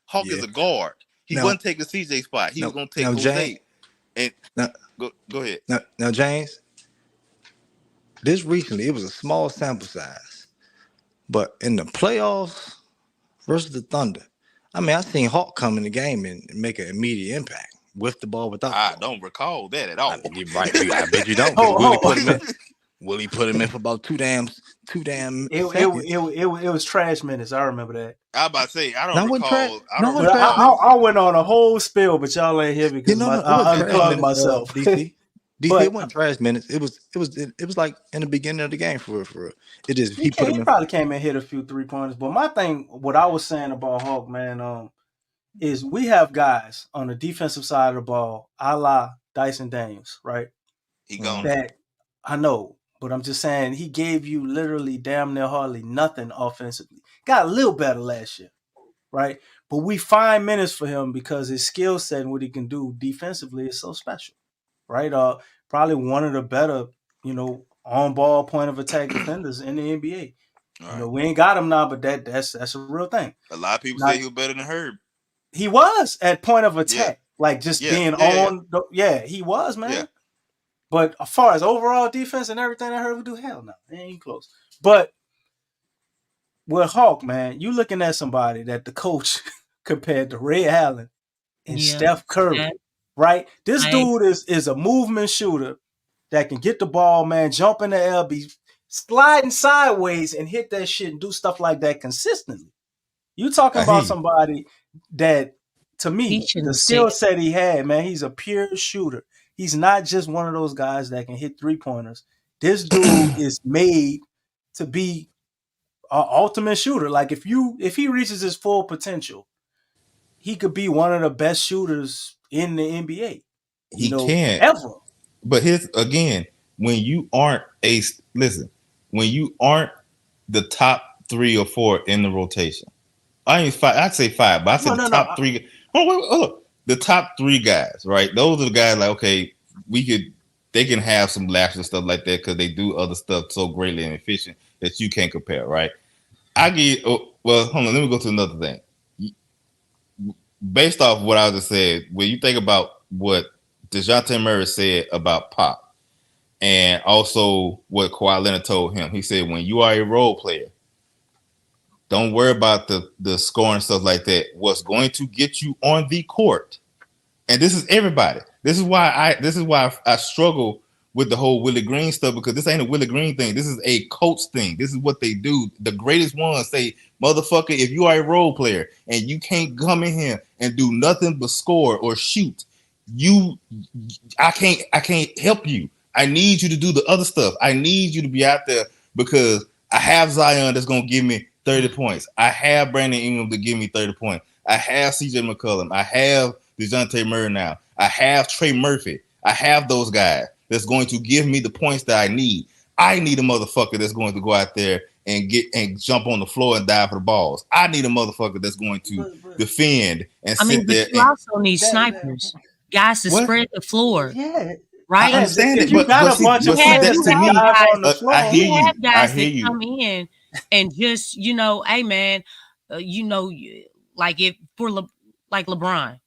Hawk is a guard. He Now, wasn't taking CJ spot. He was going to take now James, Jose. And now, go ahead. now James, this recently it was a small sample size, but in the playoffs versus the Thunder, I mean, I seen Hawk come in the game and make an immediate impact with the ball, without the I ball. don't recall that at I all. mean, you're right. I bet you don't, because Oh, Willie put him in. Willie put him in for about two damn seconds. it was trash minutes. I remember that. I about to say I don't No, it wasn't trash. recall. I No, it don't wasn't But trash recall. minutes. I went on a whole spill, but y'all ain't here Yeah, because no, it I wasn't trash unplugged minutes. myself. DC, it But wasn't trash minutes. It was like in the beginning of the game for real. It just he put he him in. probably came and hit a few 3 pointers. But my thing, what I was saying about Hawk, man, is we have guys on the defensive side of the ball, a la Dyson Daniels, right? He gone. That I know, but I'm just saying he gave you literally damn near hardly nothing offensively. Got a little better last year, right? But we find minutes for him because his skill set and what he can do defensively is so special, right? Probably one of the better, on ball point of attack defenders in the NBA. All right. We ain't got him now, but that's a real thing. A lot of people Now, say he was better than Herb. he was at point of Yeah. attack, like just Yeah. being Yeah. on. He was, man. Yeah. But as far as overall defense and everything I heard we do, hell no, it ain't close. But with Hawk, man, you looking at somebody that the coach compared to Ray Allen and Steph Curry, right? This dude is a movement shooter that can get the ball, man, jump in the air, be sliding sideways and hit that shit and do stuff like that consistently. You talking about somebody that, to me, the skill set he had, man, he's a pure shooter. He's not just one of those guys that can hit 3-pointers. This dude is made to be an ultimate shooter. Like if he reaches his full potential, he could be one of the best shooters in the NBA. He can ever. But here's again, when you aren't when you aren't the top 3 or 4 in the rotation, I'd say 5, but I said the top 3. The top 3 guys, right? Those are the guys like, okay, they can have some laps and stuff like that because they do other stuff so greatly and efficient that you can't compare, right? Hold on, let me go to another thing. Based off what I just said, when you think about what DeJounte Murray said about Pop, and also what Kawhi Leonard told him, he said, when you are a role player, don't worry about the scoring stuff like that. What's going to get you on the court, and this is everybody. This is why I struggle with the whole Willie Green stuff, because this ain't a Willie Green thing. This is a coach thing. This is what they do. The greatest ones say, motherfucker, if you are a role player and you can't come in here and do nothing but score or shoot, I can't help you. I need you to do the other stuff. I need you to be out there because I have Zion that's gonna give me 30 points. I have Brandon Ingram to give me 30 points. I have CJ McCollum. I have DeJounte Murray now. I have Trey Murphy. I have those guys that's going to give me the points that I need. I need a motherfucker that's going to go out there and jump on the floor and dive for the balls. I need a motherfucker that's going to defend and sit there. You also need snipers, guys to spread the floor. Yeah. Right? I understand it, you got a bunch of players to me, on the floor. I hear you. Have guys I hear that you. come in and just, hey man, like if like LeBron,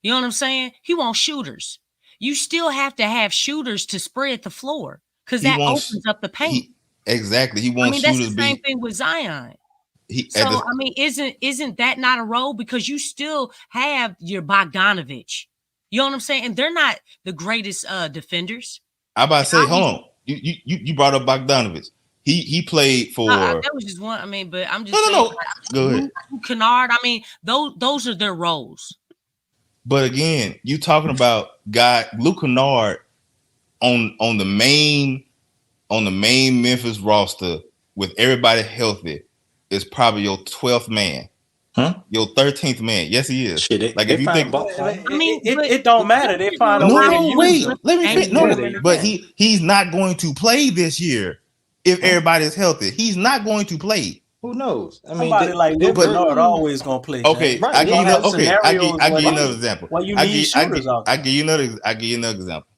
you know what I'm saying? He wants shooters. You still have to have shooters to spread the floor because that opens up the paint. Exactly. He wants that's shooters. The same thing with Zion. Isn't that not a role? Because you still have your Bogdanovich. You know what I'm saying? And they're not the greatest defenders. I'm about to say, hold on. You brought up Bogdanovich. He played for. That was just one. But I'm just saying. No. Go ahead. Kennard. Those are their roles. But again, you talking about Luke Kennard on the main Memphis roster with everybody healthy is probably your 12th man. Huh? Your 13th man. Yes, he is. Shit, like if you think about it don't matter. They find a way to use him. Let me finish. No, but he's not going to play this year if everybody is healthy. He's not going to play. Who knows? Somebody like Luke Kennard always gonna play. Okay, right. I give you another example. Well, you need shooters out there. I give you another example.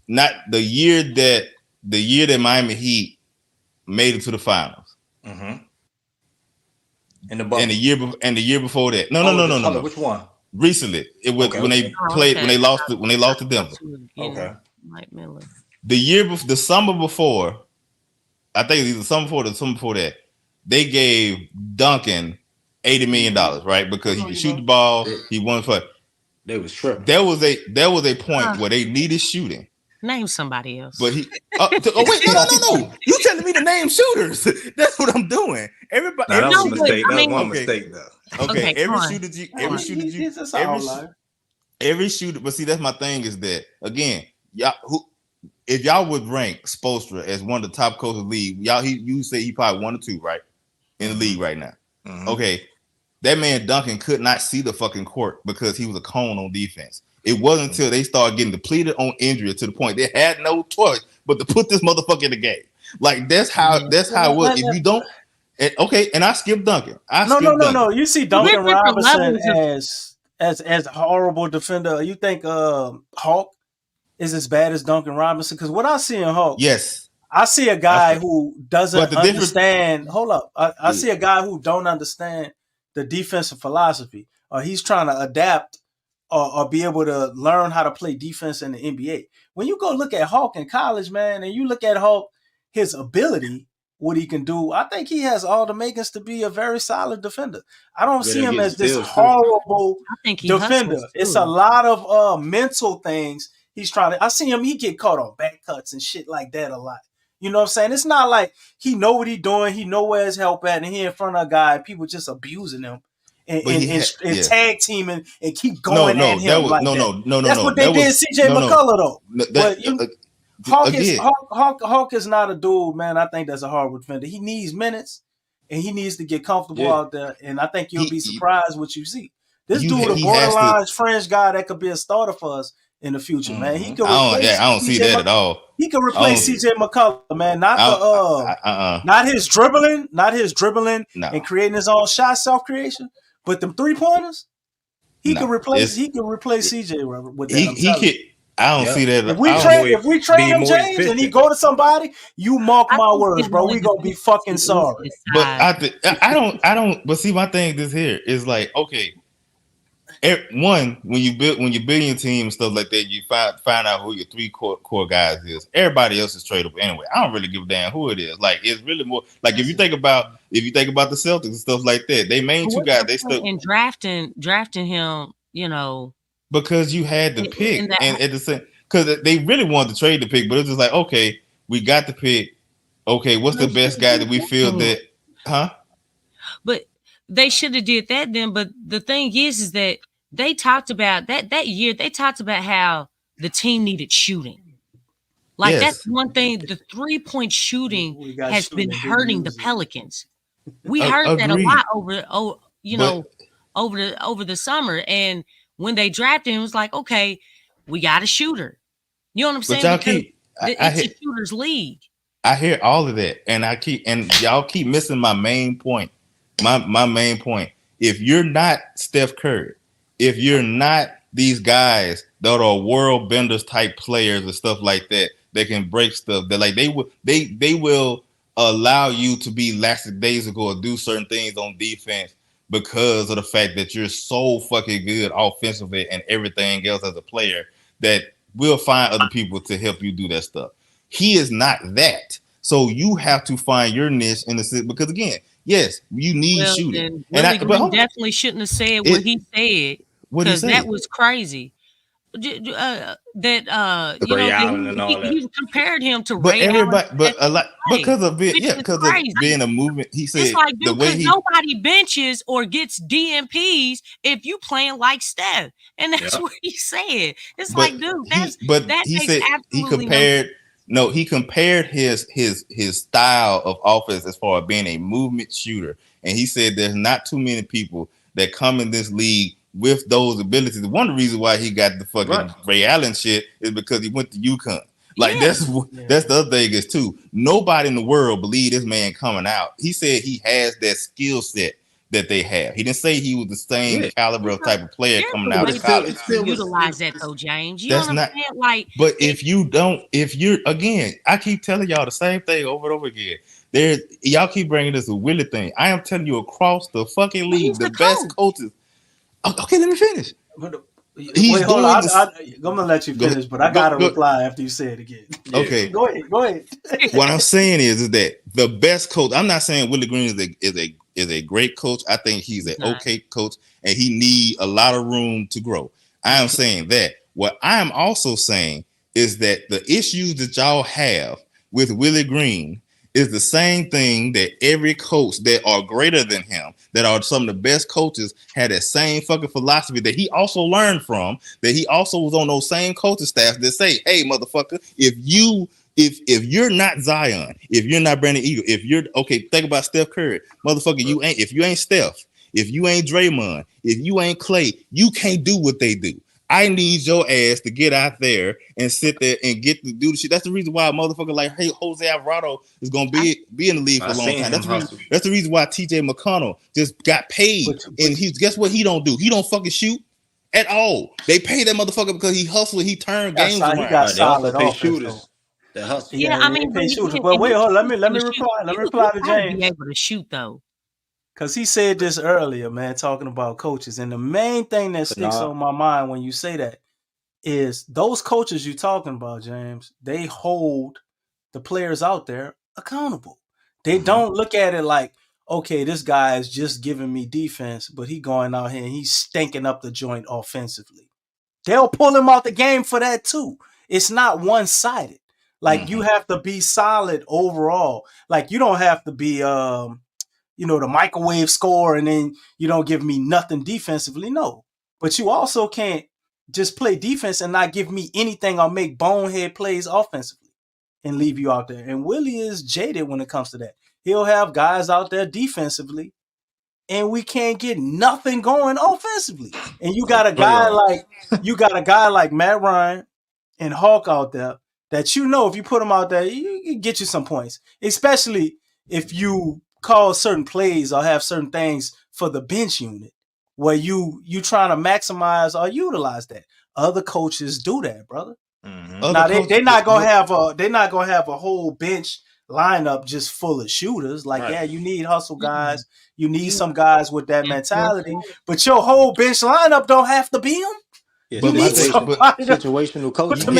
Not the year that Miami Heat made it to the finals. Mm-hmm. In the bubble. And the year before that. No. Which one? Recently, it was when they played when they lost to Denver. Okay. Mike Miller. The summer before, I think it was the summer before that, they gave Duncan $80 million, right? Because he could shoot the ball, he won for. They was tripping. There was a point where they needed shooting. Name somebody else. But he. Wait, no! You telling me to name shooters? That's what I'm doing. Everybody. That was a mistake. That was one mistake, though. Okay, every shooter. But see, that's my thing is that again, if y'all would rank Spoelstra as one of the top coaches of the league, you say he probably 1 or 2, right, in the league right now. Mm-hmm. Okay, that man Duncan could not see the fucking court because he was a cone on defense. It wasn't until they started getting depleted on injury to the point they had no choice but to put this motherfucker in the game. Like that's how it was. If you don't, and I skipped Duncan. No. You see Duncan Robinson as a horrible defender. You think Hawk is as bad as Duncan Robinson? Because what I see in Hawk, yes, I see a guy who doesn't understand. Hold up, I see a guy who don't understand the defensive philosophy, or he's trying to adapt or be able to learn how to play defense in the NBA. When you go look at Hawk in college, man, and you look at Hawk, his ability, what he can do, I think he has all the makings to be a very solid defender. I don't see him as this horrible defender. It's a lot of mental things he's trying to. I see him, he get caught on back cuts and shit like that a lot. You know what I'm saying? It's not like he know what he's doing, he know where his help at, and he in front of a guy, people just abusing him. And tag teaming and keep going at him that. That's what they did CJ McCollum though. Hawk is not a dude, man. I think that's a horrible defender. He needs minutes and he needs to get comfortable out there. And I think you'll be surprised what you see. This dude, a borderline French guy that could be a starter for us in the future, man. He could I don't see that at all. He could replace CJ McCollum, man. Not his dribbling and creating his own shot, self creation. But them 3-pointers, he could replace CJ with that. I don't see that. If we trade him, James, and he go to somebody, you mark my words, bro. We gonna be fucking sorry. But I don't. But see, my thing this here is like, okay, one, when you build your team and stuff like that, you find out who your 3 core guys is. Everybody else is tradable anyway. I don't really give a damn who it is. Like it's really more like if you think about the Celtics and stuff like that, they main 2 guys they still in drafting him, because you had the pick and at the same because they really wanted to trade the pick, but it's just like, okay, we got the pick. Okay, what's the best guy that we feel that, But they should have did that then. But the thing is that they talked about that year. They talked about how the team needed shooting. Like that's one thing. The 3-point shooting has been hurting the Pelicans. We heard that a lot over the summer. And when they drafted him, it was like, okay, we got a shooter. You know what I'm saying? It's a shooter's league. I hear all of that, and y'all keep missing my main point. My main point. If you're not Steph Curry, if you're not these guys that are world benders type players and stuff like that, they can break stuff. That like they will allow you to be lackadaisical or do certain things on defense because of the fact that you're so fucking good offensively and everything else as a player that we'll find other people to help you do that stuff. He is not that. So you have to find your niche in the because again, yes, you need shooting. And definitely shouldn't have said what he said because that was crazy. He compared him to Ray Allen, but a lot because of being a movement. He said it's like, dude, nobody benches or gets DMPs if you playing like Steph, and that's what he said. It's like, dude, he compared his style of offense as far as being a movement shooter, and he said there's not too many people that come in this league with those abilities. One of the reasons why he got the fucking Ray Allen shit is because he went to UConn. Like that's the other thing is too. Nobody in the world believed this man coming out. He said he has that skill set that they have. He didn't say he was the same caliber of type of player coming out of college. Utilize that though, James. You know what I'm saying? Like, but if you're again, I keep telling y'all the same thing over and over again. Y'all keep bringing this a Willie thing. I am telling you across the fucking But league, he's the the best coach. coaches. Okay, let me finish. But, He's wait, hold doing on. this. I'm gonna let you Go ahead. finish, but I gotta reply after you say it again. Okay. Go ahead. Go ahead. What I'm saying is that the best coach. I'm not saying Willie Green is a great coach. I think he's an okay coach, and he need a lot of room to grow. I am saying that. What I am also saying is that the issues that y'all have with Willie Green is the same thing that every coach that are greater than him, that are some of the best coaches, had that same fucking philosophy that he also learned from, that he also was on those same coaching staffs that say, hey, motherfucker, if you're not Zion, if you're not Brandon Eagle, if you're okay, think about Steph Curry, motherfucker, if you ain't Steph, if you ain't Draymond, if you ain't Clay, you can't do what they do. I need your ass to get out there and sit there and get to do the shit. That's the reason why a motherfucker like Jose Alvarado is gonna be in the league for a long time. That's the reason why TJ McConnell just got paid. And guess what he don't do? He don't fucking shoot at all. They pay that motherfucker because he hustled, he turned games around. He got solid pay offense, shooters. That hustle. Yeah, I mean, pay shooters. But wait, hold on. Let me reply. Let me reply to James. Be able to shoot though. Because he said this earlier, man, talking about coaches. And the main thing that sticks on my mind when you say that is those coaches you're talking about, James, they hold the players out there accountable. They don't look at it like, okay, this guy is just giving me defense, but he going out here and he's stinking up the joint offensively. They'll pull him out the game for that too. It's not one-sided. Like you have to be solid overall. Like you don't have to be the microwave score and then you don't give me nothing defensively. No. But you also can't just play defense and not give me anything or make bonehead plays offensively and leave you out there. And Willie is jaded when it comes to that. He'll have guys out there defensively and we can't get nothing going offensively. And you got a guy like Matt Ryan and Hawk out there that if you put him out there, you can get you some points. Especially if you call certain plays or have certain things for the bench unit where you trying to maximize or utilize that. Other coaches do that, brother. Now they're not gonna have a whole bench lineup just full of shooters. Like, yeah, you need hustle guys. You need some guys with that mentality. But your whole bench lineup don't have to be them. Yeah, you need situational coaching.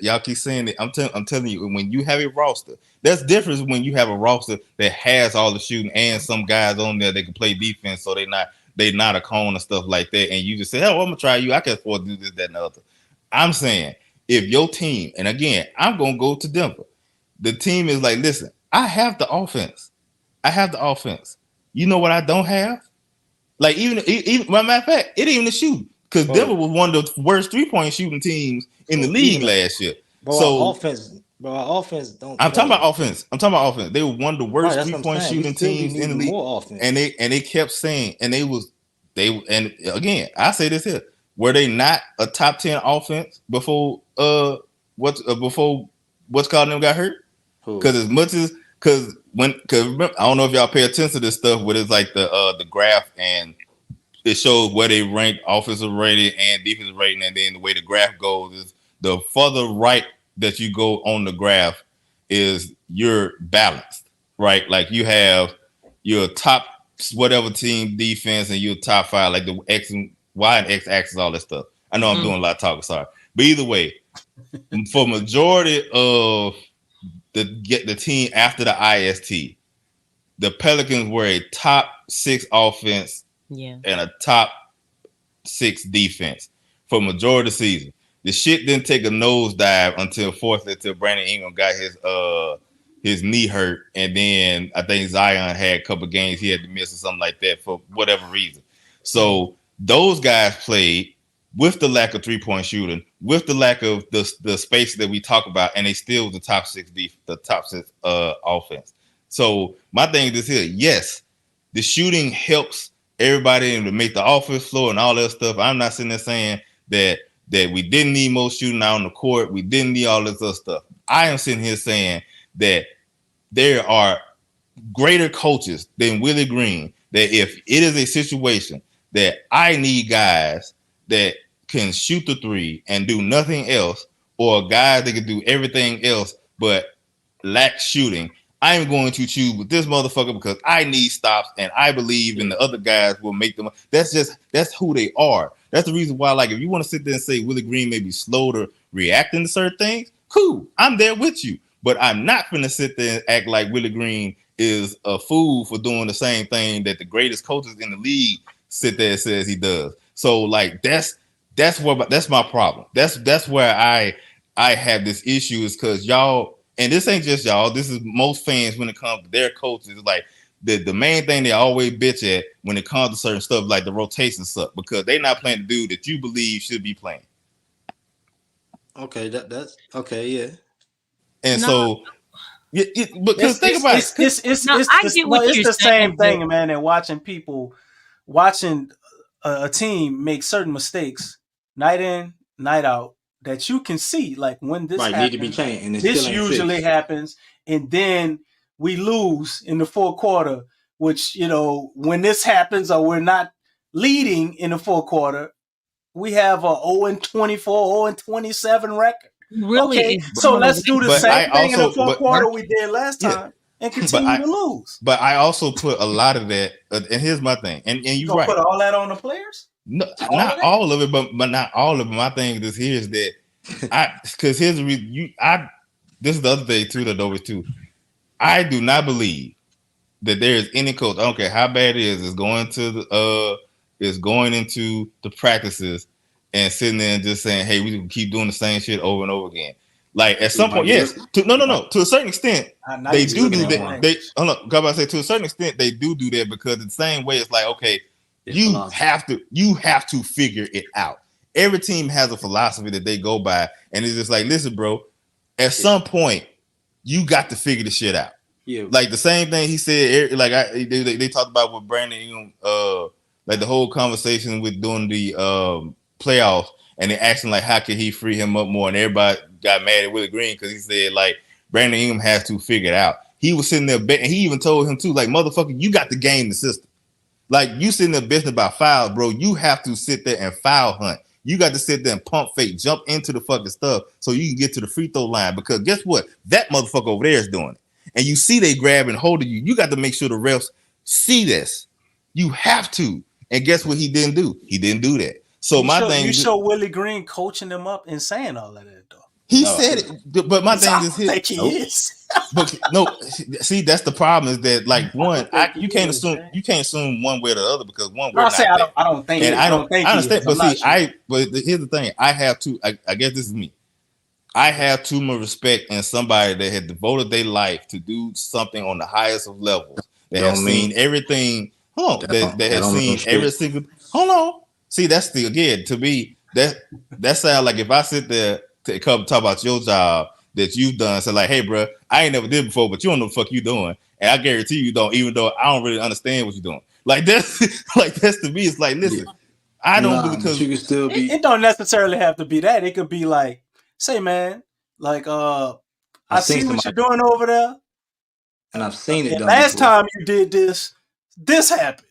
Y'all keep saying it. I'm telling you, when you have a roster, that's different when you have a roster that has all the shooting and some guys on there that can play defense, so they're not a cone and stuff like that. And you just say, "Oh, I'm gonna try you. I can afford to do this, that, and the other." I'm saying if your team, and again, I'm gonna go to Denver. The team is like, listen, I have the offense. You know what I don't have? Like even matter of fact, it ain't even the shoot because Denver was one of the worst 3-point shooting teams in the league last year. Our offense don't. I'm talking about offense. They were one of the worst 3-point shooting teams in the league, and they kept saying, and again, I say this here: were they not a top 10 offense before what's called them got hurt? Because as much as because I don't know if y'all pay attention to this stuff, where it's like the graph and it shows where they rank offensive rating and defensive rating, and then the way the graph goes is the further right that you go on the graph is you're balanced, right? Like you have your top whatever team defense and your top 5, like the X and Y and X axis, all that stuff. I know I'm doing a lot of talking, sorry, but either way, for majority of the team after the IST, the Pelicans were a top 6 offense and a top 6 defense for majority of the season. The shit didn't take a nosedive until Brandon Ingram got his knee hurt, and then I think Zion had a couple games he had to miss or something like that for whatever reason. So those guys played with the lack of 3-point shooting, with the lack of the space that we talk about, and they still the top 6 offense. So my thing is here, yes, the shooting helps everybody to make the offense flow and all that stuff. I'm not sitting there saying that we didn't need more shooting out on the court. We didn't need all this other stuff. I am sitting here saying that there are greater coaches than Willie Green, that if it is a situation that I need guys that can shoot the 3 and do nothing else, or guys that can do everything else but lack shooting, I am going to choose with this motherfucker because I need stops and I believe in the other guys will make them. That's who they are. That's the reason why, like, if you want to sit there and say Willie Green may be slow to reacting to certain things, cool, I'm there with you. But I'm not gonna sit there and act like Willie Green is a fool for doing the same thing that the greatest coaches in the league sit there and says he does. So like that's my problem. That's where I have this issue is because y'all, and this ain't just y'all, this is most fans when it comes to their coaches. Like the main thing they always bitch at when it comes to certain stuff, like the rotation suck because they're not playing the dude that you believe should be playing. Okay, that's okay, yeah. And so because think about it. It's the same thing, man, and watching a team make certain mistakes night in, night out that you can see, like when this happens, need to be changed, and this usually happens, and then we lose in the fourth quarter, which, you know, when this happens or we're not leading in the fourth quarter, we have a 0-24, 0-27 record. Really? Okay, so let's do the same thing in the fourth quarter we did last time and continue to lose. But I also put a lot of that, and here's my thing, and you're right. Put all that on the players? No, not all of it, but not all of it. My thing is here is that because here's the reason this is the other thing too that over too. I do not believe that there is any coach. I don't care how bad it is going into the practices and sitting there and just saying, "Hey, we can keep doing the same shit over and over again." Like at some point, yes. To a certain extent, they do that. They hold on, I say to a certain extent they do that because the same way it's like, okay, you have to figure it out. Every team has a philosophy that they go by, and it's just like, listen, bro, at some point you got to figure the shit out. Yeah, like the same thing he said. Like they talked about with Brandon Ingram, like the whole conversation with doing the playoffs, and they asking like, how can he free him up more? And everybody got mad at Willie Green because he said like Brandon Ingram has to figure it out. He was sitting there betting. He even told him too, like, motherfucker, you got to game the system. Like you sitting there bitching about fouls, bro. You have to sit there and foul hunt. You got to sit there and pump fake, jump into the fucking stuff so you can get to the free throw line. Because guess what? That motherfucker over there is doing it. And you see they grab and hold of you. You got to make sure the refs see this. You have to. And guess what he didn't do? He didn't do that. So you show Willie Green coaching them up and saying all of that though. He said it, but my thing is his. Think he is. But no, see, that's the problem is that like one, you can't assume one way or the other because one. No, I don't think. And I don't think. I understand, but see, but here's the thing. I have to. I guess this is me. I have too much respect in somebody that had devoted their life to do something on the highest of levels. That has seen everything. Hold on, that has seen every single. Hold on. See, that's the again to me that sounds like if I sit there to come talk about your job that you've done, so like, hey, bro, I ain't never did before, but you don't know the fuck you doing, and I guarantee you don't, even though I don't really understand what you're doing. Like that's to me, it's like, listen, I don't because you can still be. It don't necessarily have to be that. It could be like, say, man, like I see what you're doing over there, and I've seen it. Last time you did this happened.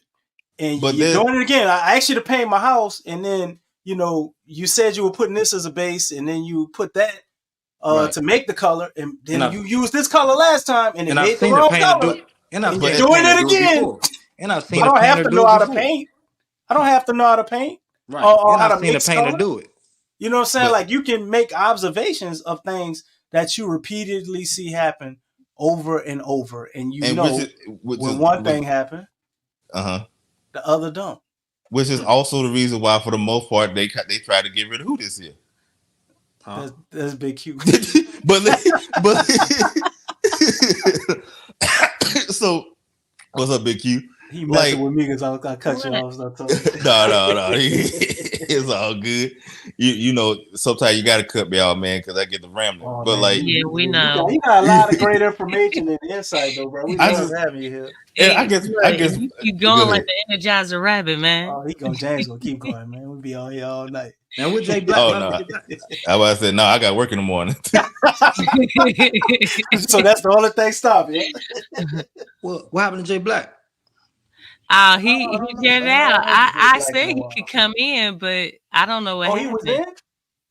And you're doing it again. I asked you to paint my house, and then you said you were putting this as a base, and then you put that to make the color, and then you used this color last time, and it made the wrong color. And you're doing it again. And I've seen. I don't have to know how to paint. I don't have to know how to paint. Right. Or how to make the painter do it. You know what I'm saying? Like you can make observations of things that you repeatedly see happen over and over, and when one thing happened. The other don't. Which is also the reason why, for the most part, they try to get rid of who this year. That's Big Q. but so what's up, Big Q? He messing with me because I cut you off. No. It's all good. You know, sometimes you got to cut me off, man, because I get the rambling. But man. We know. You got a lot of great information and insight, though, bro. We love having you here. Yeah, I guess you keep going like the Energizer Rabbit, man. Oh, James gonna keep going, man. We'll be on here all night. And with Jay Black. Oh no, I said no. I got work in the morning. So that's the only thing stopping. Well, what happened to Jay Black? He got out. I said he could come in, but I don't know what happened. He was in?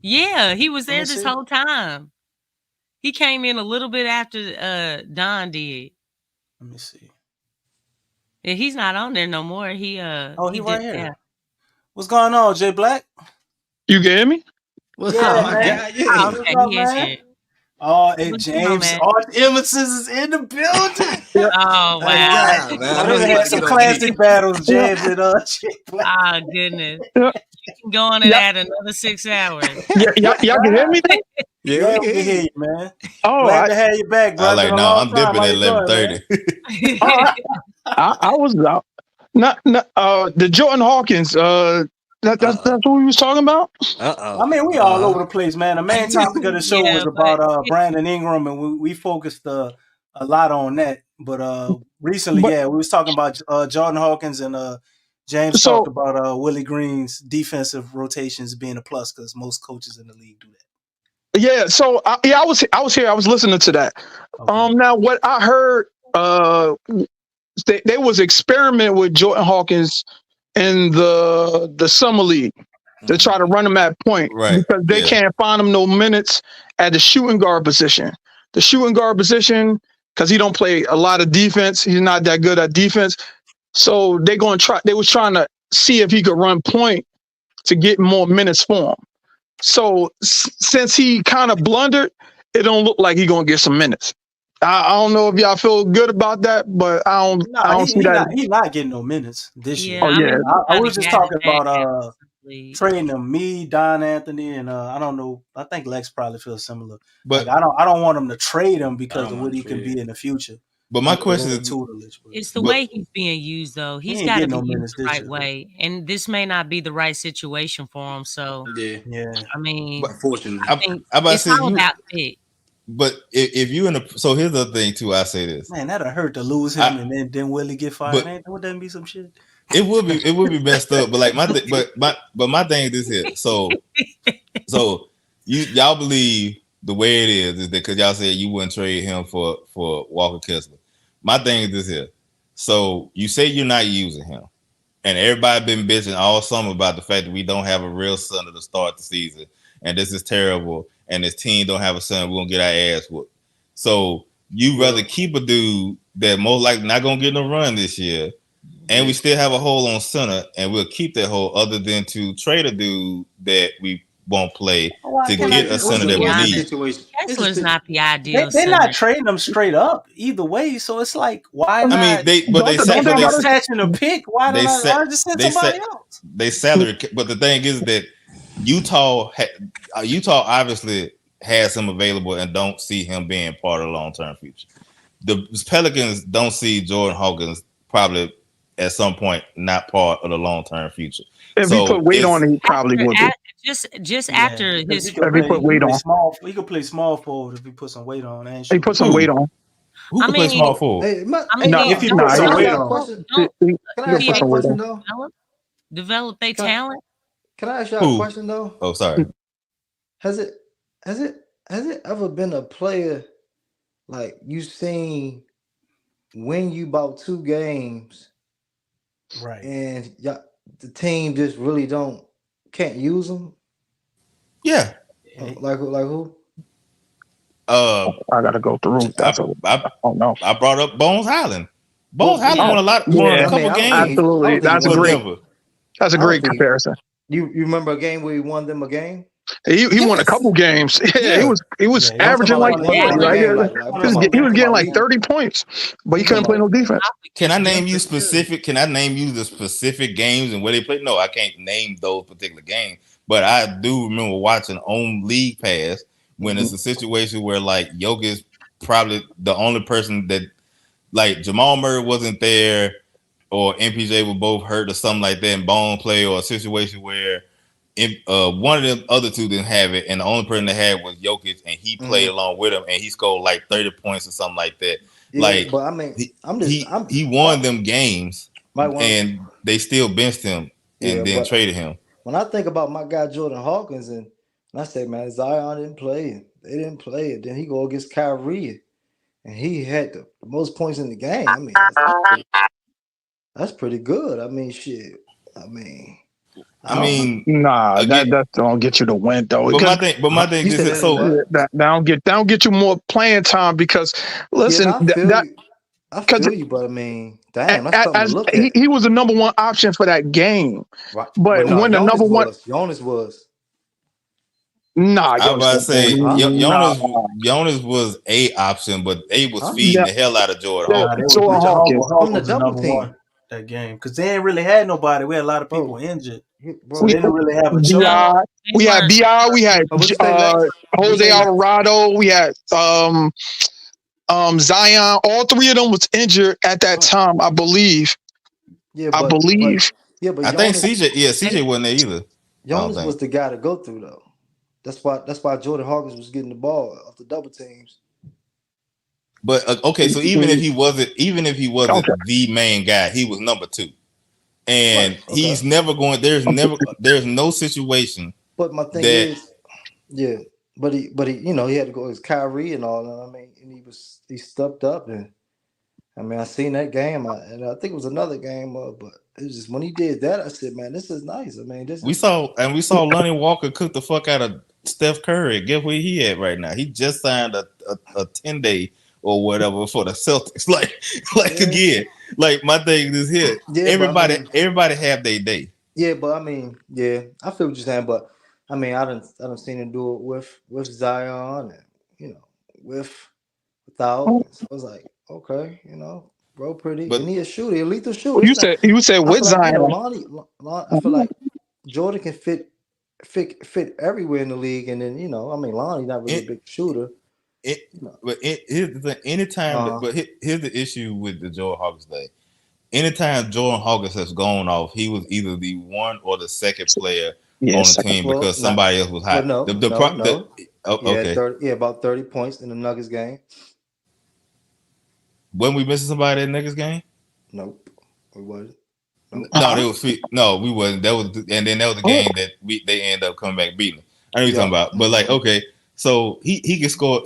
Yeah, he was there this whole time. He came in a little bit after Don did. Let me see. And he's not on there no more. He He he right did here. yeah. What's going on, Jay Black? You can hear me? What's Yeah, up, my man. guy? Oh, Yeah. What's okay, up, he is man? here. Oh, and What's going on, James man? Art Emerson is in the building. Yeah. Oh Hey, wow. God, man. I I know done he about had to some get on classic me. battles, James and Jay Black. Oh goodness. Yeah. You can go on and Yeah. add another 6 hours. Y'all can hear me now? Yeah, Yeah, we we can can hear hear you, man. Oh, Glad to have you back, bro. I It's like been a now. long I'm time. dipping How at you doing, 11:30. man? All right. I was not the Jordan Hawkins. That's what we was talking about. I mean, we all over the place, man. The main topic of the show Yeah, was but about Brandon Ingram, and we focused a lot on that. But recently, But yeah, we was talking about Jordan Hawkins, and James talked so about Willie Green's defensive rotations being a plus because most coaches in the league do that. yeah, so I was here. I was listening to that. Okay. Now what I heard, they was experiment with Jordan Hawkins in the summer league to try to run him at point Right. because they Yeah. can't find him no minutes at the shooting guard position. The shooting guard position, because he don't play a lot of defense. He's not that good at defense. So they was trying to see if he could run point to get more minutes for him. So since he kind of blundered, it don't look like he gonna get some minutes. I don't know if y'all feel good about that, but I don't see that. He's not getting no minutes this year. yeah, Oh I yeah, mean, I we was just gotta talking get about back absolutely. trading him, me, Don Anthony, and I don't know. I think Lex probably feels similar. But Like I don't want him to trade him I because don't of want what he to can trade. be in the future. my question Under is, tutelage, but It's the but way he's being used, though. he He's ain't got to getting be no used minutes the this right year. way, and this may not be the right situation for him. So, Yeah, Yeah, I mean, but unfortunately. I think I about to it's say all you. about fit. But if you in a so here's the thing too. I say this. man, that'd hurt to lose him, I and then Willie get fired. but Ain't would that be some shit? it would be messed up. But like my thing is this here. So y'all believe the way it is that because y'all said you wouldn't trade him for Walker Kessler. My thing is this here. So you say you're not using him, and everybody been bitching all summer about the fact that we don't have a real center to start the season, and this is terrible, and this team don't have a center. We're gonna get our ass whooped. So you rather keep a dude that most likely not gonna get no run this year, and we still have a hole on center, and we'll keep that hole other than to trade a dude that we won't play to Can get I a just center that be we honest? need. situation? Kessler's not the ideal They're center. not trading him straight up either way. So it's like, why I not? I mean, they don't they gotta? attaching a pick. Why they don't I set just send they somebody set else? they salary. But the thing is that Utah obviously has him available and don't see him being part of the long term future. The Pelicans don't see Jordan Hawkins probably at some point not part of the long term future. If he put So weight it's on it, he probably would be. Just Yeah, after because his If he put weight on, he could play small forward if he put some weight on. Ain't he sure. put some weight on. who I can play mean, small forward. Hey, I mean, Nah, If he don't put nah, some he weight ask on. question? he, he Can I he'll ask put y'all a some weight question on. though? develop their Can, talent. can I ask y'all a Who? question though? Oh, sorry. Has it has it ever been a player like you seen win you about 2 games Right. and the team just really can't use them? Yeah. Like who? I gotta go through. That's a. I Oh no. I brought up Bones Highland. Bones Well, Highland Yeah. won a Yeah, I mean, couple I don't think games absolutely. he That's a for won. great. Denver. That's a I don't great think comparison. you remember a game where he won them a game. He won a Yes. couple games. Yeah, Yeah. he was Yeah, No, I'm talking averaging about like like he 40. one Like game. won Like one I'm talking he about. was I'm talking getting about like he. 30 points, but he I'm talking couldn't play about. no defense. Can I name you Denver, too. specific? Can I name you the specific games and where they played? No, I can't name those particular games. But I do remember watching on League Pass when it's a situation where like Jokic probably the only person that like Jamal Murray wasn't there or MPJ were both hurt or something like that in bone play or a situation where one of them other two didn't have it and the only person that had was Jokic and he played along with him and he scored like 30 points or something like that. Yeah, Like but I mean, I'm he won them games might want. and they still benched him Yeah, and then but traded him. when I think about my guy Jordan Hawkins and I say, man, Zion didn't play. They didn't play it. Then he go against Kyrie, and he had the most points in the game. I mean, that's pretty good. I mean, shit. I mean, I mean, Nah, again, that don't get you the win though. but my thing You is said that, so that don't get you more playing time because listen, yeah, I feel that you. I because feel you, but I mean, damn, that's something to as look at. he was the number one option for that game, Right. Well, but no, when the number one, Jonas was. nah, I was about to say Huh? Jonas was a option, but they was Huh? feeding yeah, the hell out of Jordan yeah, Nah, they Hawkins. was Jordan pushing Hawkins. Hawk From the was the double number team. one that game because they ain't really had nobody. We had a lot of people Bro. injured, so Bro. they We didn't really have a choice. No, Bi, they we had weren't. Bi, we had What'd you say, Lex? What'd you Jose say, Lex? Alvarado, we had Zion. All three of them was injured at that Right. time, I believe. Yeah, I but believe. I think CJ wasn't there either. I don't Jonas think. was the guy to go through though. That's why Jordan Hawkins was getting the ball off the double teams. But okay, so even if he wasn't Okay. the main guy, he was number 2, and Right. Okay. he's never going. There's no situation But my thing that is, yeah. But he, he had to go as Kyrie and all that. I mean, and he stepped up and I mean, I seen that game, and I think it was another game, but it was just when he did that, I said, man, this is nice. I mean, this we is saw Lonnie Walker cook the fuck out of Steph Curry. Guess where he at right now? He just signed a 10-day or whatever for the Celtics. Like yeah, again, like my thing is here. yeah. But I Everybody mean, have their day. yeah, but I mean, yeah, I feel what you're saying, but I mean, I don't seen him do it with Zion and without. So I was like, okay, bro, pretty, But and he a shooter, a lethal shooter. It's not. You said I with feel like Zion. I feel like Jordan can fit everywhere in the league, and then I mean, Lonnie's not really a it, big shooter. it here's the thing. Anytime, Uh, but here's the issue with the Jordan Hawkins thing. Anytime Jordan Hawkins has gone off, he was either the one or the second player on Yes. the team well, because not somebody else was well, hot. no. Okay. About 30 points in the Nuggets game. When we missing somebody in the Nuggets game? Nope, we wasn't. Nope. No, they was no, we wasn't. That was and then that was the game that they end up coming back beating. I know what you're talking about. But like, okay, so he can score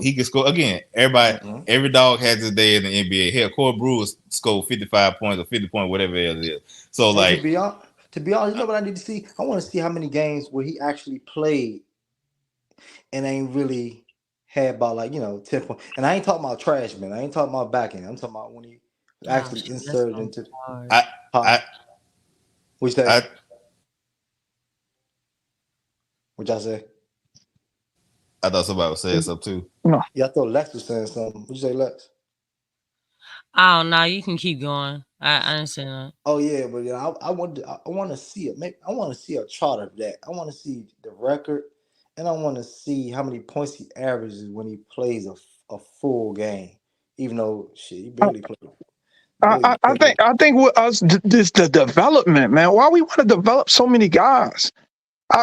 again. Every dog has his day in the NBA. Hell, Corey Brewer scored 55 points or 50 points, whatever it is. So Hey, like to be honest, you know what I need to see? I want to see how many games where he actually played and ain't really had about 10 points. And I ain't talking about trash, man. I ain't talking about backing. I'm talking about when he Oh, actually shit, that's inserted so into hard. I pop. Which that? I Which I say? I thought somebody was saying something too. No. Yeah, I thought Lex was saying something. What you say, Lex? Oh no, you can keep going. I understand that. Oh yeah, but I want to see it. I want to see a chart of that. I want to see the record, and I want to see how many points he averages when he plays a full game. Even though shit, he barely played. I think with us this the development, man. Why we want to develop so many guys?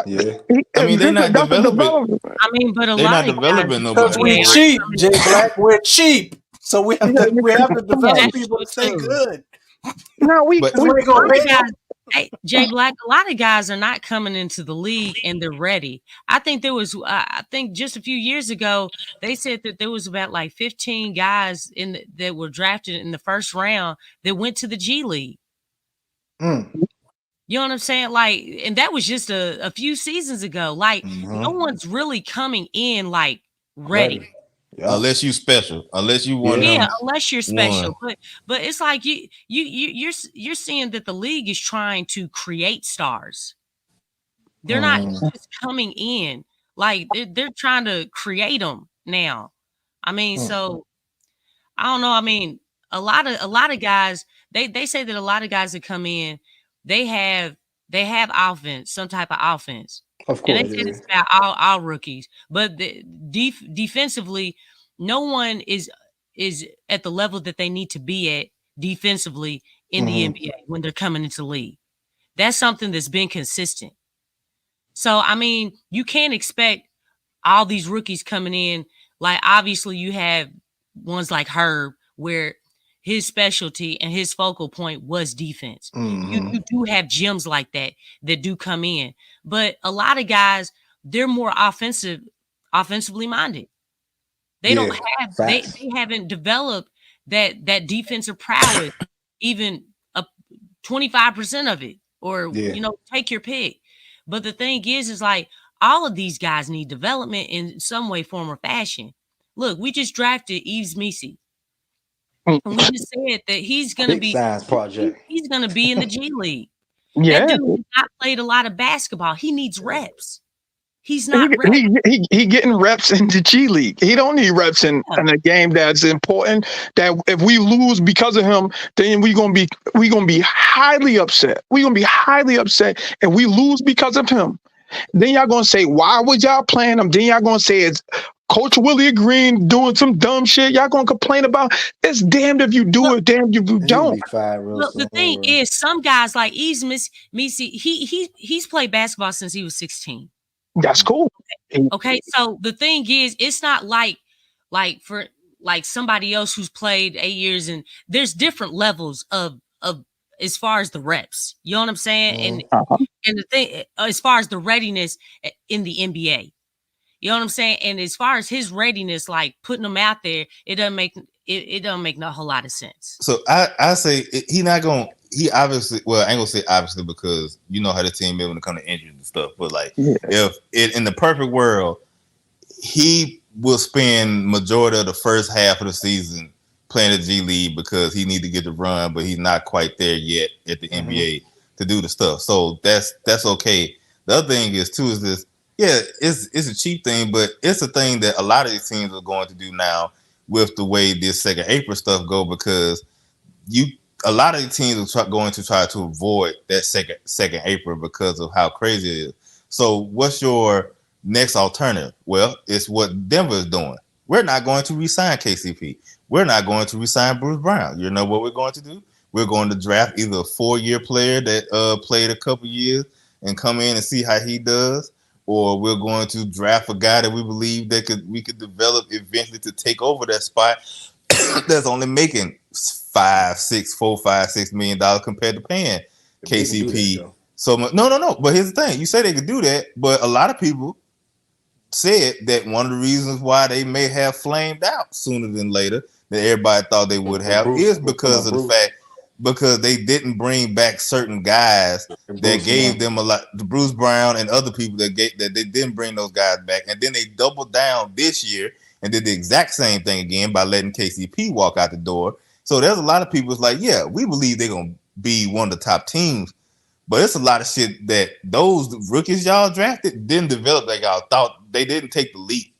Yeah. I mean, they're not that's a developing. development. I mean, but a They're lot not of guys developing Because nobody. we Yeah. cheap, Jay Black. We're cheap, so we have to develop That's people to stay true. good. No, we But Because we ain't A gonna lot of pay. guys, hey, Jay Black, a lot of guys are not coming into the league and they're ready. I think I think just a few years ago, they said that there was about like 15 guys that were drafted in the first round that went to the G League. You know what I'm saying? Like, and that was just a few seasons ago. Like, no one's really coming in like ready. Yeah. unless you special, unless you one of Yeah, them unless you're special. one. But it's like you're seeing that the league is trying to create stars. They're not just coming in. Like they're trying to create them now. I mean, so I don't know. I mean, a lot of guys, they say that a lot of guys that come in, they have offense, some type of offense. Of And they course, say yeah. this about all rookies. But defensively, no one is at the level that they need to be at defensively in the NBA when they're coming into the league. That's something that's been consistent. So I mean, you can't expect all these rookies coming in. Like obviously you have ones like Herb where his specialty and his focal point was defense. You do have gems like that do come in. But a lot of guys, they're more offensively minded. They don't have they haven't developed that defensive prowess, even a 25% of it, or take your pick. But the thing is like all of these guys need development in some way, form, or fashion. Look, we just drafted Yves Misi. And we just said that he's gonna Big be science project. he's gonna be in the G League. Yeah, That dude has not played a lot of basketball. He needs reps. He's he, not ready. he getting reps in the G League. He don't need reps in a game that's important. That if we lose because of him, then we gonna be highly upset. We gonna be highly upset if we lose because of him. Then y'all gonna say, why would y'all playing him? Then y'all gonna say it's Coach Willie Green doing some dumb shit. Y'all gonna complain about it's damned if you do it, damned if you don't. Look, the thing is, some guys like Yves Misi, he's played basketball since he was 16. That's cool. Okay, so the thing is, it's not like for somebody else who's played 8 years, and there's different levels of as far as the reps. You know what I'm saying? And the thing, as far as the readiness in the NBA, you know what I'm saying? And as far as his readiness, like putting him out there, it doesn't make no whole lot of sense. So I say he obviously, well, I ain't gonna say obviously because you know how the team is when it comes to injuries and stuff. But like, if it in the perfect world, he will spend majority of the first half of the season playing the G League because he need to get the run, but he's not quite there yet at the NBA to do the stuff. So that's okay. The other thing is this. Yeah, it's a cheap thing, but it's a thing that a lot of these teams are going to do now with the way this second April stuff go, because a lot of the teams are going to try to avoid that second April because of how crazy it is. So what's your next alternative? Well, it's what Denver is doing. We're not going to re-sign KCP. We're not going to re-sign Bruce Brown. You know what we're going to do? We're going to draft either a 4-year player that played a couple years and come in and see how he does, or we're going to draft a guy that we believe that we could develop eventually to take over that spot that's only making $4-6 million compared to paying KCP. So no. But here's the thing: you say they could do that, but a lot of people said that one of the reasons why they may have flamed out sooner than later than everybody thought they would have is because of the fact because they didn't bring back certain guys that gave them a lot. Bruce Brown and other people that they didn't bring those guys back, and then they doubled down this year and did the exact same thing again by letting KCP walk out the door. So there's a lot of people that's like, yeah, we believe they're gonna be one of the top teams, but it's a lot of shit that those rookies y'all drafted didn't develop like y'all thought. They didn't take the leap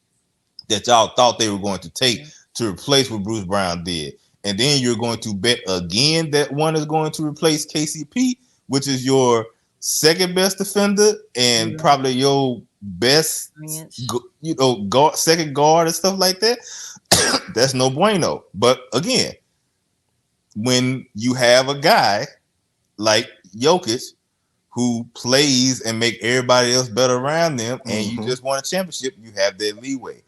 that y'all thought they were going to take to replace what Bruce Brown did. And then you're going to bet again that one is going to replace KCP, which is your second best defender and probably your best, second guard and stuff like that. That's no bueno. But again, when you have a guy like Jokic who plays and make everybody else better around them, and you just won a championship, you have that leeway.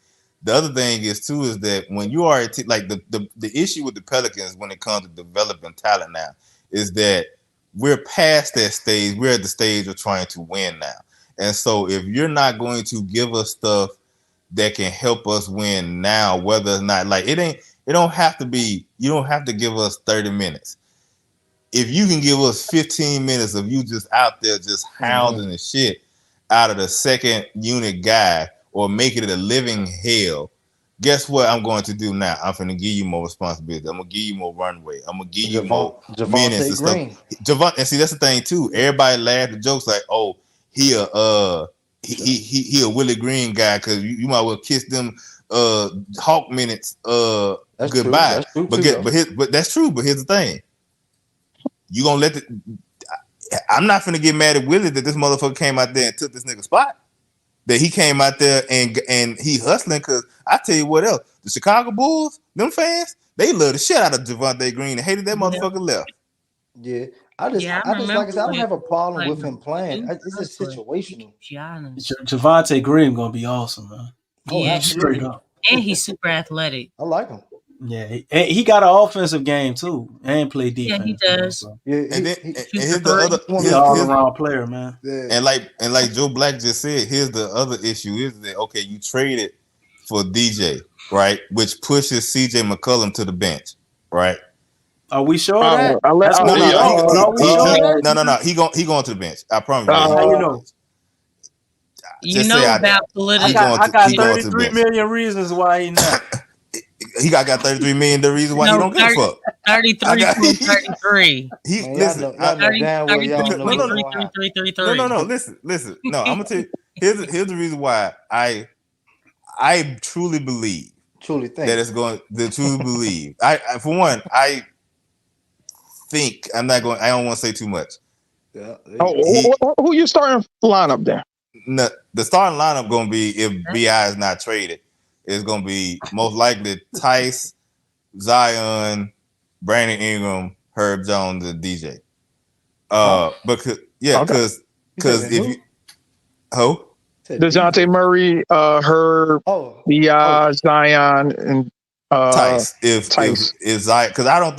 The other thing is that when you are like the issue with the Pelicans when it comes to developing talent now is that we're past that stage. We're at the stage of trying to win now. And so if you're not going to give us stuff that can help us win now, whether or not you don't have to give us 30 minutes. If you can give us 15 minutes of you just out there just hounding the shit out of the second unit guy or making it a living hell, guess what I'm going to do now? I'm going to give you more responsibility. I'm going to give you more runway. I'm going to give you more minutes and stuff. And see, that's the thing too. Everybody laughed at jokes like, oh, he a Willie Green guy because you might well kiss them Hawk minutes goodbye. But that's true. But here's the thing. You gonna let I'm not finna get mad at Willie that this motherfucker came out there and took this nigga spot. That he came out there and he hustling, because I tell you what else, the Chicago Bulls, them fans, they love the shit out of Javonte Green and hated that motherfucker left. Yeah. I just like I said, I don't have a problem with him playing. It's just situational. Javonte Green gonna be awesome, man. Yeah, straight up. And he's super athletic. I like him. Yeah, he got an offensive game too, and play defense. Yeah, he does. So. Yeah, here's the other all-around player, man. Yeah. And like Joe Black just said, here's the other issue is that okay, you traded for DJ, right, which pushes CJ McCollum to the bench, right? Are we sure that? No. He going to the bench. I promise you. How you know? You know about political. I got 33 million reasons why he not. He got 33 million. The reason why he don't give a fuck. 33.33. He listen. No. Listen. No, I'm gonna tell you. Here's the reason why I truly believe. Truly think that it's going to truly believe. I for one, I think I'm not going. I don't want to say too much. Yeah. Who you starting lineup there? No, the starting lineup going to be if BI is not traded. It's going to be most likely Tice, Zion, Brandon Ingram, Herb Jones, and DJ. Because if you DeJounte Murray, Herb, BI, Zion, and Tice. If Zion, because I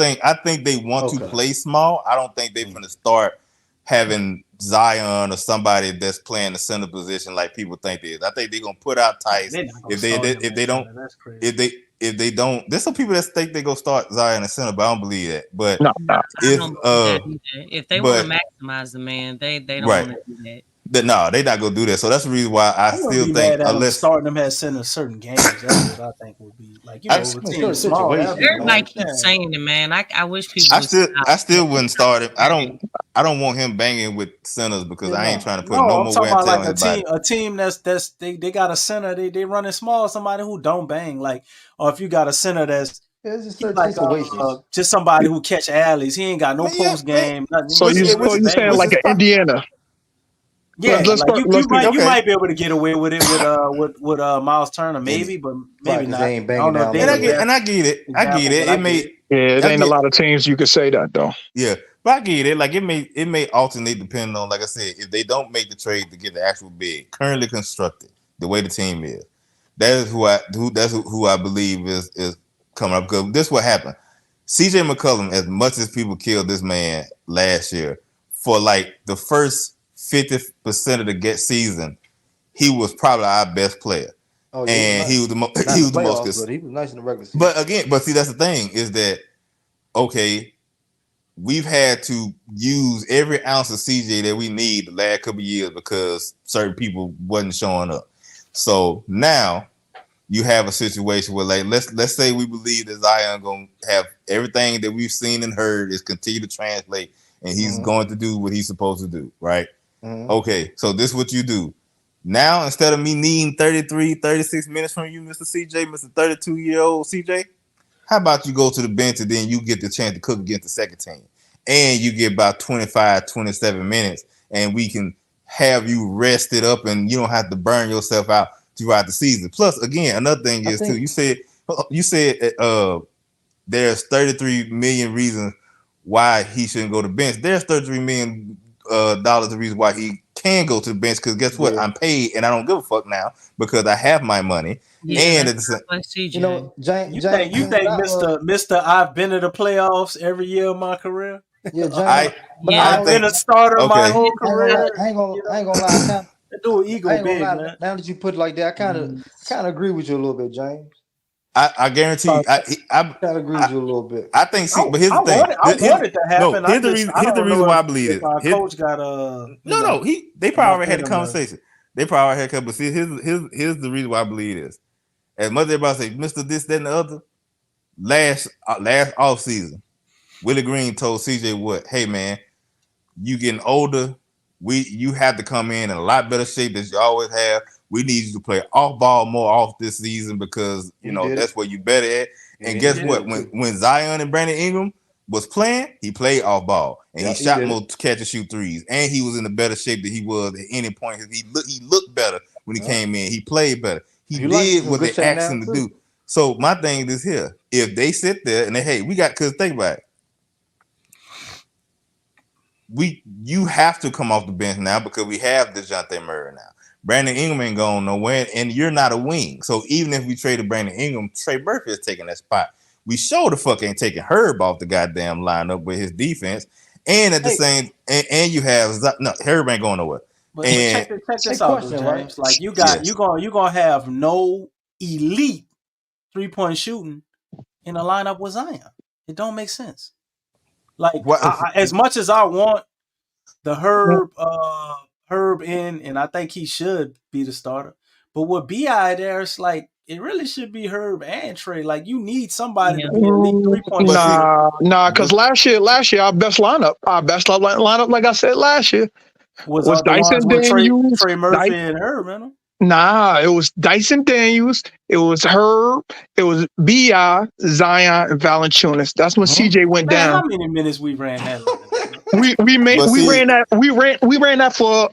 think they want to play small. I don't think they're going to start having Zion or somebody that's playing the center position like people think they is. I think they're gonna put out Tice if they don't. There's some people that think they go start Zion in center, but I don't believe that. But if they want to maximize the man, they don't want to do that. No, they're not gonna do that. So that's the reason why I still think unless starting them at center certain games, that's what I think would be like. You know, everybody keeps saying it, man. I wish people. I still wouldn't start him. I don't want him banging with centers because I ain't trying to put no more wear and tear on his body. A team that's they got a center. They running small. Somebody who don't bang, like, or if you got a center that's. Like, just somebody who catch alleys. He ain't got no post game. So you saying like an Indiana? Yeah, you might be able to get away with it with Miles Turner, maybe, but maybe not. I don't know. And I get it. It ain't a lot of teams you could say that though. Yeah, but I get it. Like it may alternate depending on, like I said, if they don't make the trade to get the actual bid currently constructed, the way the team is. That is who I believe is coming up. Because this is what happened. CJ McCollum, as much as people killed this man last year, for like the first 50% of the season, he was probably our best player. He was the most. He was the most. But he was nice in the regular season. But see, that's the thing is that we've had to use every ounce of CJ that we need the last couple of years because certain people wasn't showing up. So now you have a situation where, like, let's say we believe that Zion gonna have everything that we've seen and heard is continue to translate, and he's going to do what he's supposed to do, right? Okay, so this is what you do. Now, instead of me needing 33, 36 minutes from you, Mr. CJ, Mr. 32-year-old CJ, how about you go to the bench and then you get the chance to cook against the second team? And you get about 25, 27 minutes, and we can have you rested up and you don't have to burn yourself out throughout the season. Plus, again, another thing is, too, you said there's 33 million reasons why he shouldn't go to the bench. There's 33 million dollars the reason why he can go to the bench, because guess what? I'm paid and I don't give a fuck now because I have my money. And it's you know, you think Mr. I've been to the playoffs every year of my career. Yeah, I've been a starter my whole career. I ain't gonna lie. Do an ego big, man. Now that you put it like that, I kind of agree with you a little bit, James. I guarantee I kind of agree with you a little bit. I think, but here's the thing. I want it to happen. Here's the reason why I believe it. My coach got a they probably already had a conversation. They probably already had, but see, here's the reason why I believe this. As much as everybody say, Mr. This, that, and the other, last off season, Willie Green told CJ what? Hey man, you getting older. You have to come in a lot better shape than you always have. We need you to play off ball more off this season because that's where you better at. And guess what? When Zion and Brandon Ingram was playing, he played off ball and he shot more catch and shoot threes. And he was in a better shape than he was at any point. He looked better when he came in. He played better. He did what they asked him to do. So my thing is here: if they sit there and because think about it. You have to come off the bench now because we have DeJounte Murray now. Brandon Ingram ain't going nowhere, and you're not a wing. So even if we traded Brandon Ingram, Trey Murphy is taking that spot. We sure the fuck ain't taking Herb off the goddamn lineup with his defense. And at the same, and you have Herb ain't going nowhere. But check this out, James. Right? Like you gonna have no elite 3-point shooting in a lineup with Zion. It don't make sense. Like as much as I want the Herb Herb in, and I think he should be the starter. But with Bi there, it's like it really should be Herb and Trey. Like you need somebody to Yeah. be elite 3-point But see, shooter. Nah, because last year, our best lineup, like I said last year, Was was the ones Dyson with Daniels. Trey Murphy and Herb in them. Nah, it was Dyson Daniels, it was Herb, it was Bi, Zion, and Valanciunas. That's when CJ went Man, how down. many minutes we ran that lineup, bro? but We see, ran that for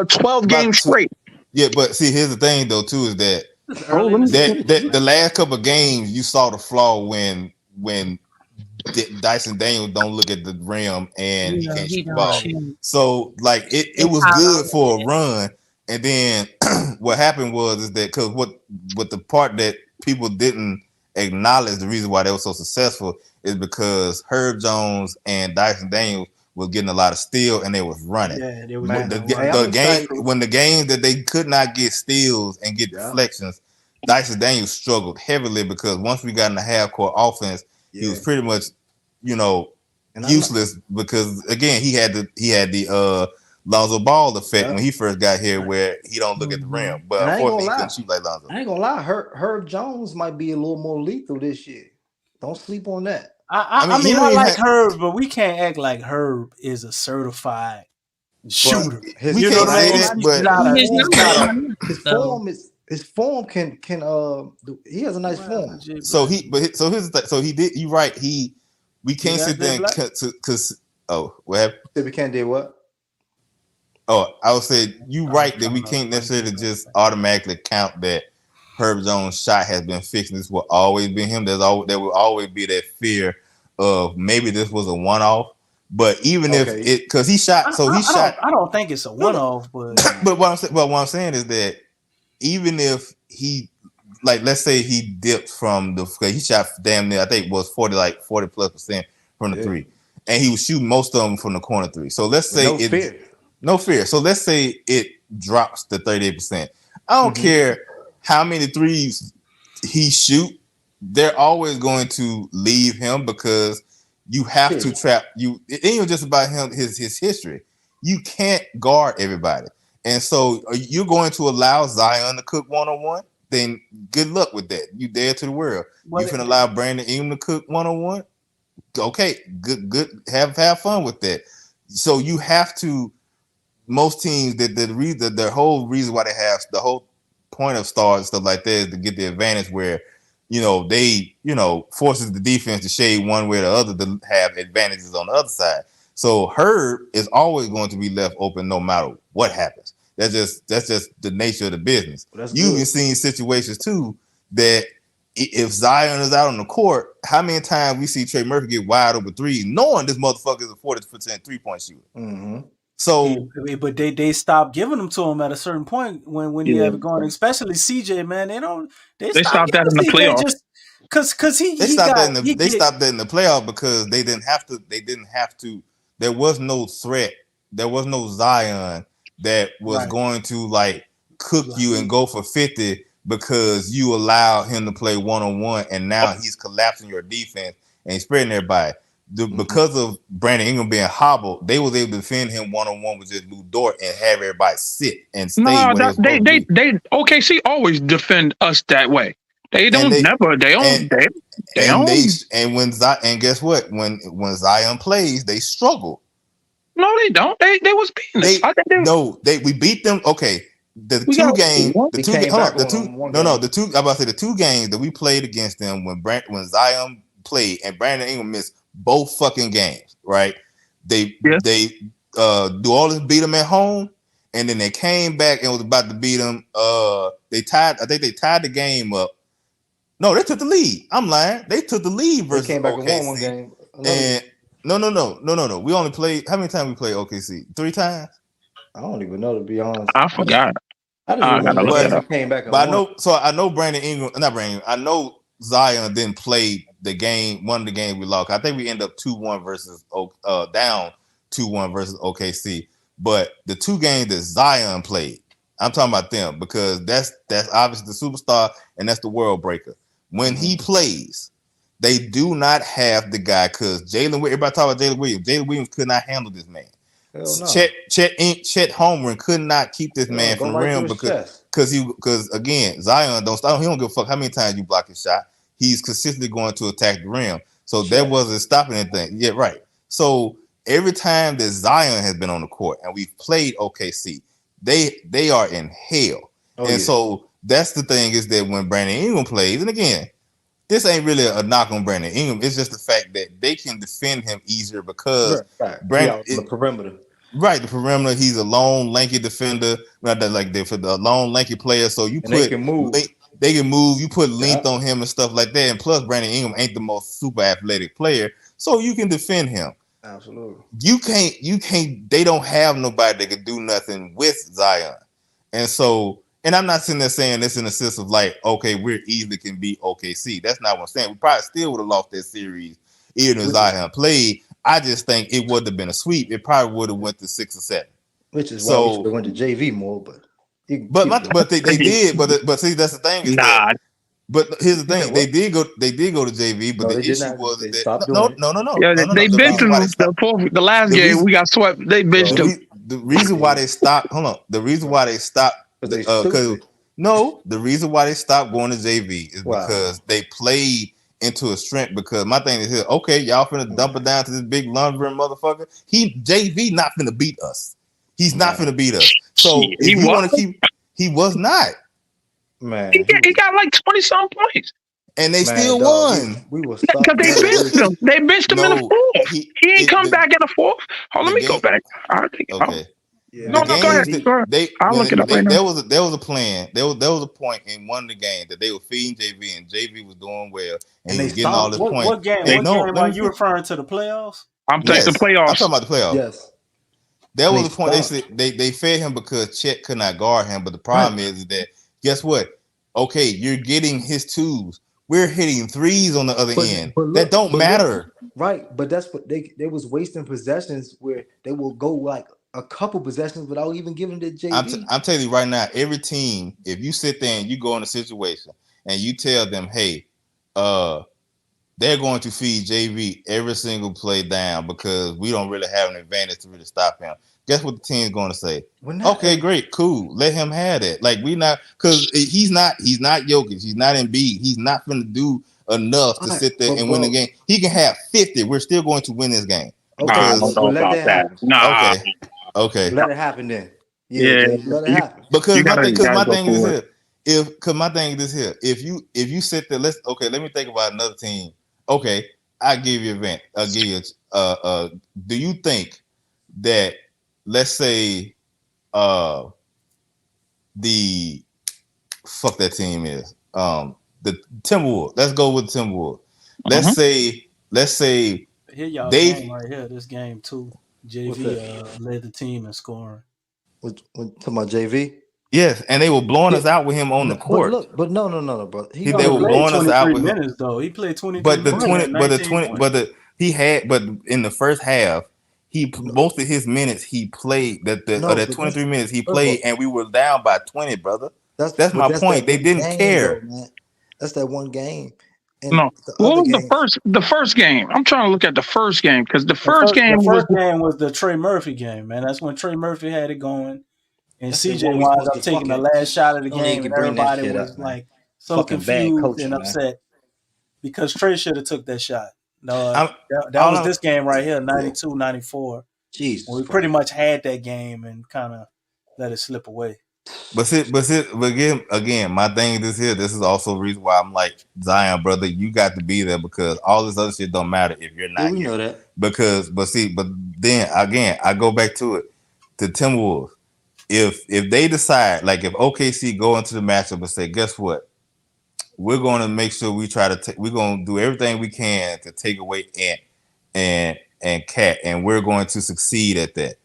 12 games about straight. yeah, but see, here's the thing though too is that It's Oh, early in the season. the last couple of games you saw the flaw when Dyson Daniels don't look at the rim and he Yeah, can't he shoot the don't ball. shoot. So like it It's was hot good on for a it. run, and then what happened was that because what the part that people didn't acknowledge the reason why they were so successful is because Herb Jones and Dyson Daniels was getting a lot of steal and they was running. Yeah, they was Man, getting The, that run. I'm the game excited. when the games that they could not get steals and get deflections, Dyson Daniels struggled heavily because once we got in the half court offense, he was pretty much, And useless because again he had the Lonzo Ball effect when he first got here where he don't look at the rim, but And I ain't gonna unfortunately he lie. couldn't shoot like Lonzo. I ain't gonna lie. Herb Jones might be a little more lethal this year. Don't sleep on that. I mean, I like Herb, but we can't act like Herb is a certified shooter. We You know can't what I say mean? that, He's but not a. His He's numbers not are a. nice, His though. form can he has a nice form. Legit, so bro. so here's the thing. So he did. You're right. We can't got sit there that and because what happened? We can't do what? Oh, I would say you right that we can't necessarily just automatically count that Herb Jones' shot has been fixed. This will always be him. There will always be that fear of maybe this was a one-off. But even if it, because he shot, I don't think it's a one-off, but what I'm saying is that even if he, like, let's say he dipped from he shot damn near, I think it was 40+% from the three, and he was shooting most of them from the corner three. So let's say no fear. So let's say it drops to 38%. I don't care how many threes he shoot. They're always going to leave him because you have to trap you. It ain't just about him, his history. You can't guard everybody. And so you're going to allow Zion to cook one-on-one, then good luck with that. You dare to the world. You can allow Brandon Ingram to cook one-on-one. Okay, good. Have fun with that. So you have to. Most teams that the whole reason why they have the whole point of stars and stuff like that is to get the advantage where they forces the defense to shade one way or the other to have advantages on the other side. So Herb is always going to be left open no matter what happens. That's just the nature of the business. You've been seeing situations too that if Zion is out on the court, how many times we see Trey Murphy get wide open threes, knowing this motherfucker is a 40% 3-point shooter. So, but they stopped giving them to him at a certain point when you have it going, especially CJ, man. They stopped that in the playoffs. Just because they stopped that in the playoff because they didn't have to. There was no threat. There was no Zion that was going to like cook you and go for 50 because you allow him to play one-on-one, and now he's collapsing your defense and he's spreading everybody. Because of Brandon Ingram being hobbled, they was able to defend him one-on-one with just Lou Dort and have everybody sit and stay. No, they OKC always defend us that way. They don't And guess what? When Zion plays, they struggle. No, they don't. They was beating us. We beat them. Okay. The two games that we played against them when Zion played and Brandon Ingram missed both fucking games, right? They New Orleans beat them at home, and then they came back and was about to beat them. I think they tied the game up. No, they took the lead. I'm lying. They took the lead versus they came back OKC. and won one game. And no. We only played. How many times we played OKC? 3 times. I don't even know, to be honest. I forgot. I just remember came back. But I know Brandon Ingram. Not Brandon Ingram. I know Zion didn't play the game. One of the games we lost. I think we ended up 2-1 versus down 2-1 versus OKC. But the 2 games that Zion played, I'm talking about them because that's obviously the superstar and that's the world breaker. When he plays, they do not have the guy because everybody talk about Jalen Williams. Jalen Williams could not handle this man. Hell no. Chet Holmgren could not keep this man Go from right through rim his chest. because again, Zion don't stop. He don't give a fuck how many times you block his shot. He's consistently going to attack the rim. So that wasn't stopping anything. Yeah, right. So every time that Zion has been on the court and we've played OKC, they are in hell. So that's the thing is that when Brandon Ingram plays, and again, this ain't really a knock on Brandon Ingram. It's just the fact that they can defend him easier because Brandon the perimeter. Right, the perimeter. He's a long, lanky defender. Not that like for the long, lanky player. So you they can move. They can move. You put length on him and stuff like that. And plus, Brandon Ingram ain't the most super athletic player, so you can defend him. Absolutely. You can't. They don't have nobody that can do nothing with Zion, and so. And I'm not sitting there saying this in the sense of like, okay, we're easily can beat OKC. That's not what I'm saying. We probably still would have lost that series even if Zion played. I just think it would have been a sweep. It probably would have went to 6 or 7. Which is why we should have went to JV more, but they did. But see, that's the thing is that. But here's the thing: they did go to JV, but the issue was that no. Yeah, they benched the last game. We got swept. They benched them. The reason why they stopped. Hold on. The reason why they stopped. The reason why they stopped going to JV is because they played into a strength. Because my thing is here, okay, y'all finna dump it down to this big lumbering motherfucker. JV not finna beat us. He's not finna beat us. So if you want to keep, he was not. Man, he got like 20-some points. And they still won. We were because they benched him. They benched him in the fourth. He ain't come back in the fourth. Let me go back. Okay. Yeah. No, go ahead. I'll look it up right now. There was a plan. There was a point in one of the games that they were feeding JV, and JV was doing well, and he was getting all this points. What game are you referring to? The playoffs? I'm talking the playoffs. I'm talking about the playoffs. Yes. There was a point they said they fed him because Chet could not guard him, but the problem is that guess what? Okay, you're getting his twos. We're hitting threes on the other end. That don't matter. Right, but that's what they was wasting possessions where they will go like a couple possessions without even giving the JV. I'm telling you right now, every team, if you sit there and you go in a situation and you tell them, hey, they're going to feed JV every single play down because we don't really have an advantage to really stop him. Guess what the team's going to say? Okay, great, cool. Let him have that. Like we not because he's not Jokic. He's not Embiid. He's not going to do enough to sit there and win the game. He can have 50. We're still going to win this game. Okay, I don't know about that. Nah. Okay. Let it happen then. Yeah. Let it happen. Because my thing is here. If you sit there, let me think about another team. Okay, I'll give you do you think that let's say the fuck that team is the Timberwolves. Let's go with the Timberwolves. Let's say here y'all game right here. This game too. JV led the team in scoring. What talking about JV? Yes, and they were blowing us out with him on the court. But no, bro. They were blowing us out with minutes though. He played 23 but the minutes. But in the first half, most of his minutes he played that 23 minutes he played, and we were down by 20, brother. That's my point. They didn't care. Though, that's that one game. And what was the first game? I'm trying to look at the first game because the first game was the Trey Murphy game, man. That's when Trey Murphy had it going, and CJ wound up taking the last shot of the game, and everybody was like so confused and upset because Trey should have took that shot. No, that was this game right here, 92-94. Jeez, we pretty much had that game and kind of let it slip away. But again, my thing is here. This is also the reason why I'm like Zion, brother. You got to be there because all this other shit don't matter if you're not. Yeah, we know that. But then again, I go back to it. The Timberwolves, if they decide, like if OKC go into the matchup and say, guess what, we're going to make sure we try to we're going to do everything we can to take away Ant and Cat, and we're going to succeed at that.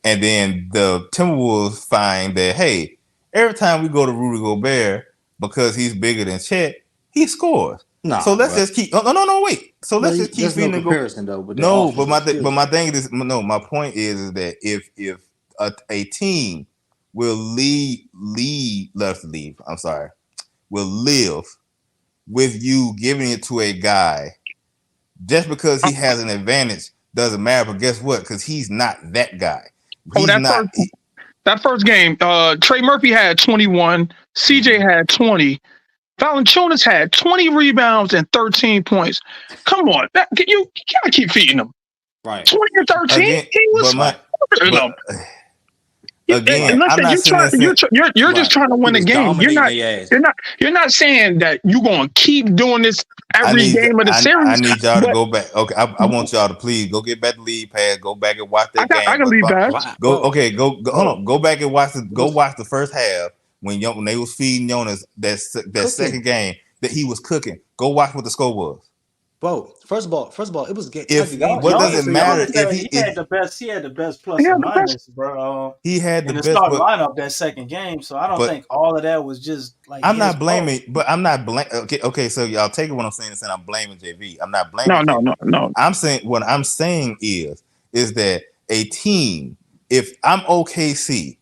And then the Timberwolves find that, hey, every time we go to Rudy Gobert, because he's bigger than Chet, he scores. So let's just keep. No, wait. So let's just keep feeding no comparison though. But my thing is, my point is that if a team will live with you giving it to a guy just because he has an advantage doesn't matter. But guess what? Because he's not that guy. Oh, He's not. That first game, Trey Murphy had 21, CJ had 20, Valanciunas had 20 rebounds and 13 points. Come on, you gotta keep feeding him. Right. 20 or 13. Again, He was. Again, listen, you're just trying to win a game. You're not saying that you're gonna keep doing this every game of the series. I need y'all to go back. Okay, I want y'all to please go get back the lead pass. Go back and watch that game. I can lead pass. Go hold on. Go back and watch the first half when they was feeding Jonas that second game that he was cooking. Go watch what the score was. Bro, first of all, it was getting. What does it matter if he had the best? He had the best plus and minus, bro. He had the best start lineup that second game, so I don't think all of that was just like. I'm not blaming, but I'm not blaming. Okay. So y'all take it what I'm saying and saying I'm blaming JV. I'm not blaming. No. I'm saying what I'm saying is that a team, if I'm OKC,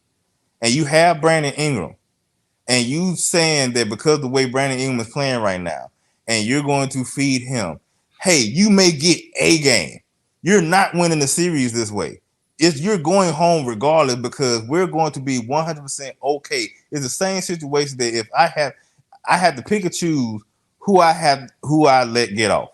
and you have Brandon Ingram, and you saying that because of the way Brandon Ingram is playing right now, and you're going to feed him. Hey, you may get a game. You're not winning the series this way. You're going home regardless because we're going to be 100% okay. It's the same situation that if I had to pick and choose who I let get off.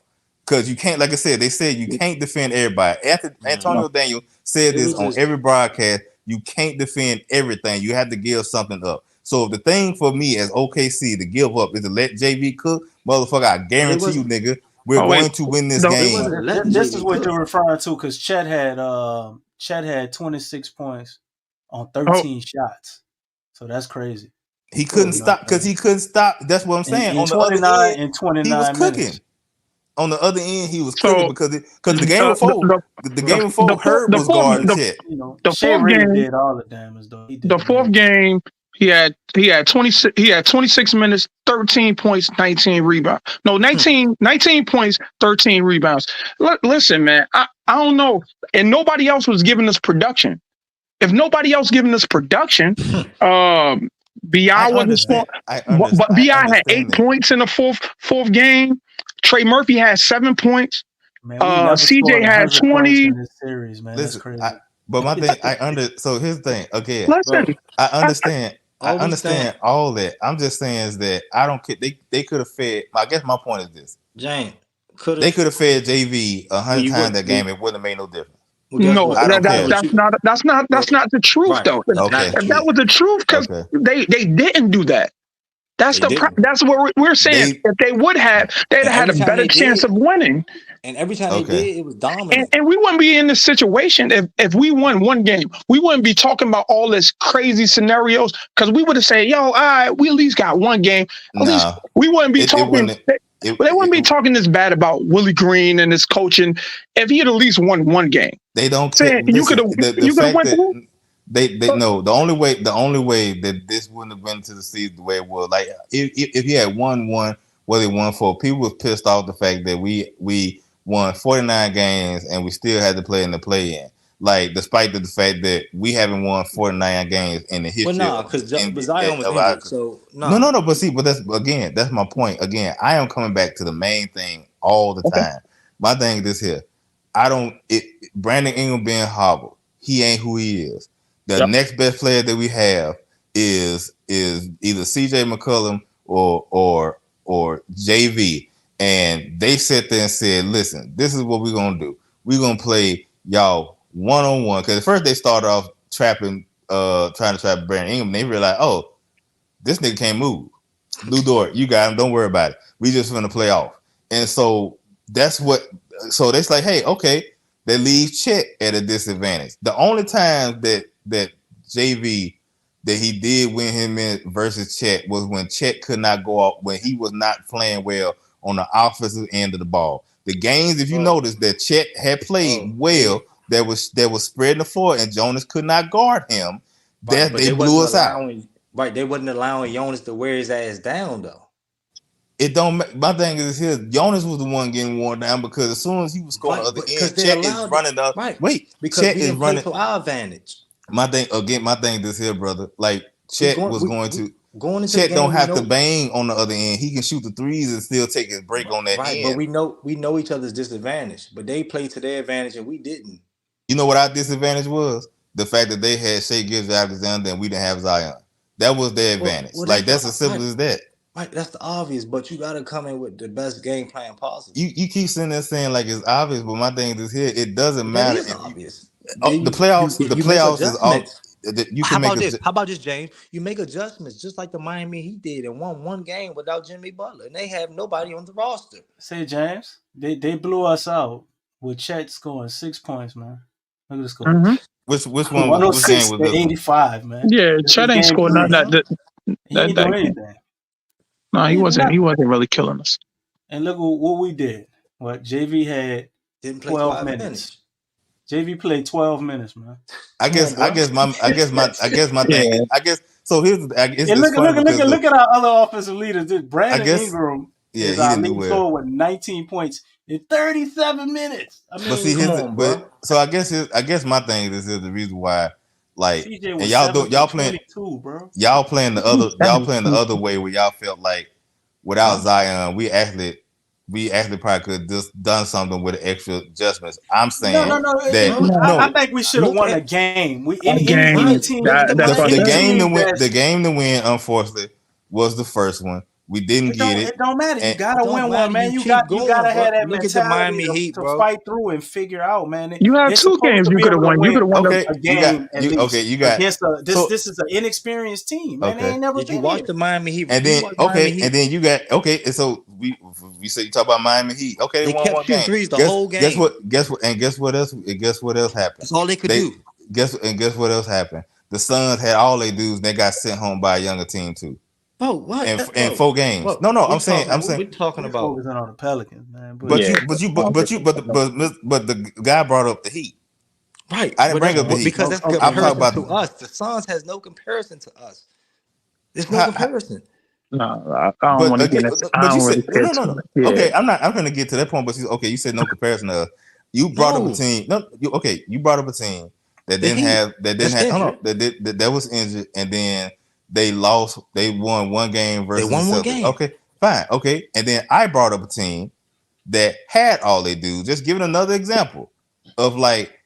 Because you can't, like I said, they said you can't defend everybody. Antonio Daniel said this on every broadcast. You can't defend everything. You have to give something up. So the thing for me as OKC to give up is to let JV cook, motherfucker. I guarantee you, nigga, we're going to win this game. This is what you're referring to because Chet had 26 points on 13 shots. So that's crazy. He couldn't stop because he couldn't stop. That's what I'm saying. On the other end, 29 he was cooking. Minutes. On the other end, he was cooking because the game before, the game before, Herb was guarding Chet. The fourth game did all the damage though. The fourth game. He had 26 minutes, 13 points, 19 rebounds. No, 19 points, 13 rebounds. Listen, man, I don't know. And nobody else was giving us production. If nobody else giving us production, B.I. wasn't smart. But B.I. had 8 points in the fourth game. Trey Murphy had 7 points. Man, CJ had 20. In this series, man. That's crazy. But my thing, so here's the thing. Again, listen, I understand. I understand all that. I'm just saying is that I don't care. They could have fed. I guess my point is this: Jane, they could have fed JV 100 times that game. It wouldn't have made no difference. No, that's not the truth, right. Though. Okay. If that was the truth, because they didn't do that. That's what we're saying. If they would have, they'd have had a better chance of winning. And every time they did, it was dominant. And we wouldn't be in this situation if we won one game. We wouldn't be talking about all this crazy scenarios because we would have said, "Yo, all right, we at least got one game." At least we wouldn't be talking. They wouldn't be talking this bad about Willie Green and his coaching if he had at least won one game. They don't. You could have won. They no. The only way that this wouldn't have been to the season the way it was, like if he had won what he won for, people was pissed off the fact that we won 49 games and we still had to play in the play-in. Like, despite the fact that we haven't won 49 games in the history. Well, no, because Zion was injured, so no. No. But that's my point. Again, I am coming back to the main thing all the time. My thing is this here. Brandon Ingram being hobbled. He ain't who he is. The next best player that we have is either CJ McCollum or JV. And they sat there and said, listen, this is what we're going to do. We're going to play y'all one-on-one. Because at first they started off trying to trap Brandon Ingram. They realized, oh, this nigga can't move. Lou Dort, you got him. Don't worry about it. We just going to play off. And so so that's like, hey, okay, that leaves Chet at a disadvantage. The only time that JV that he did win him in versus Chet was when Chet could not go out, when he was not playing well on the offensive end of the ball. The games, if you notice, that Chet had played well, that was spreading the floor, and Jonas could not guard him. That they blew us out. Right, they wasn't allowing Jonas to wear his ass down though. It don't. My thing is here. Jonas was the one getting worn down because as soon as he was scoring the other end, Chet is running up. Right. Wait, because Chet we is running for our advantage. My thing is here, brother. Like Chet was going to. Going into the Chet game, don't have to bang on the other end. He can shoot the threes and still take his break on that right, end. but we know each other's disadvantage. But they played to their advantage and we didn't. You know what our disadvantage was? The fact that they had Shai Gilgeous-Alexander and we didn't have Zion. That was their advantage. Well, like that's as simple as that. Right, that's the obvious. But you got to come in with the best game plan possible. You keep sitting there saying like it's obvious, but my thing is here. It doesn't matter. That is obvious. The playoffs. The playoffs is all. You can How about this, James? You make adjustments just like the Miami Heat did and won one game without Jimmy Butler, and they have nobody on the roster. Say, James, they blew us out with Chet scoring 6 points, man. Look at the score. Mm-hmm. Which one? 106 to 85, man. Yeah, Chet ain't scored none of that. He ain't doing anything. No, he wasn't. He wasn't really killing us. And look what we did. What JV had Didn't play 12 minutes. JV played 12 minutes, man. I guess my thing. I guess so. Here's look at our other offensive leaders. Brandon Ingram is our lead scorer with 19 points in 37 minutes. I mean, so I guess my thing is the reason why. Like, and y'all playing the other way where y'all felt like without Zion, we actually probably could have just done something with extra adjustments. I'm saying I think we should have won a game. Any team the game to win, unfortunately, was the first one. We didn't get it. It don't matter. You gotta win one, man. You gotta have that mentality to fight through and figure out, man. You have 2 games you could have won. You could have won a game. You got against this is an inexperienced team, man. They ain't never. Did you watch the Miami Heat? And then and then you got and so we said you talk about Miami Heat. Okay, they kept shooting threes the whole game. Guess what else happened? That's all they could do. Guess what else happened? The Suns had all they dudes. And they got sent home by a younger team too. Bro, what? In 4 games. No, I'm saying we're talking about focusing on the Pelicans, man. But the guy brought up the Heat. Right. I didn't bring up the Heat because that's comparison to us. The Suns has no comparison to us. There's no comparison. No, I don't want to get into no. Yeah. Okay, I'm going to get to that point, but you said no comparison to us. You brought up a team. You brought up a team that was injured, and then they lost. They won one game versus. They won one game. Okay, fine. Okay, and then I brought up a team that had all they do. Just giving another example of like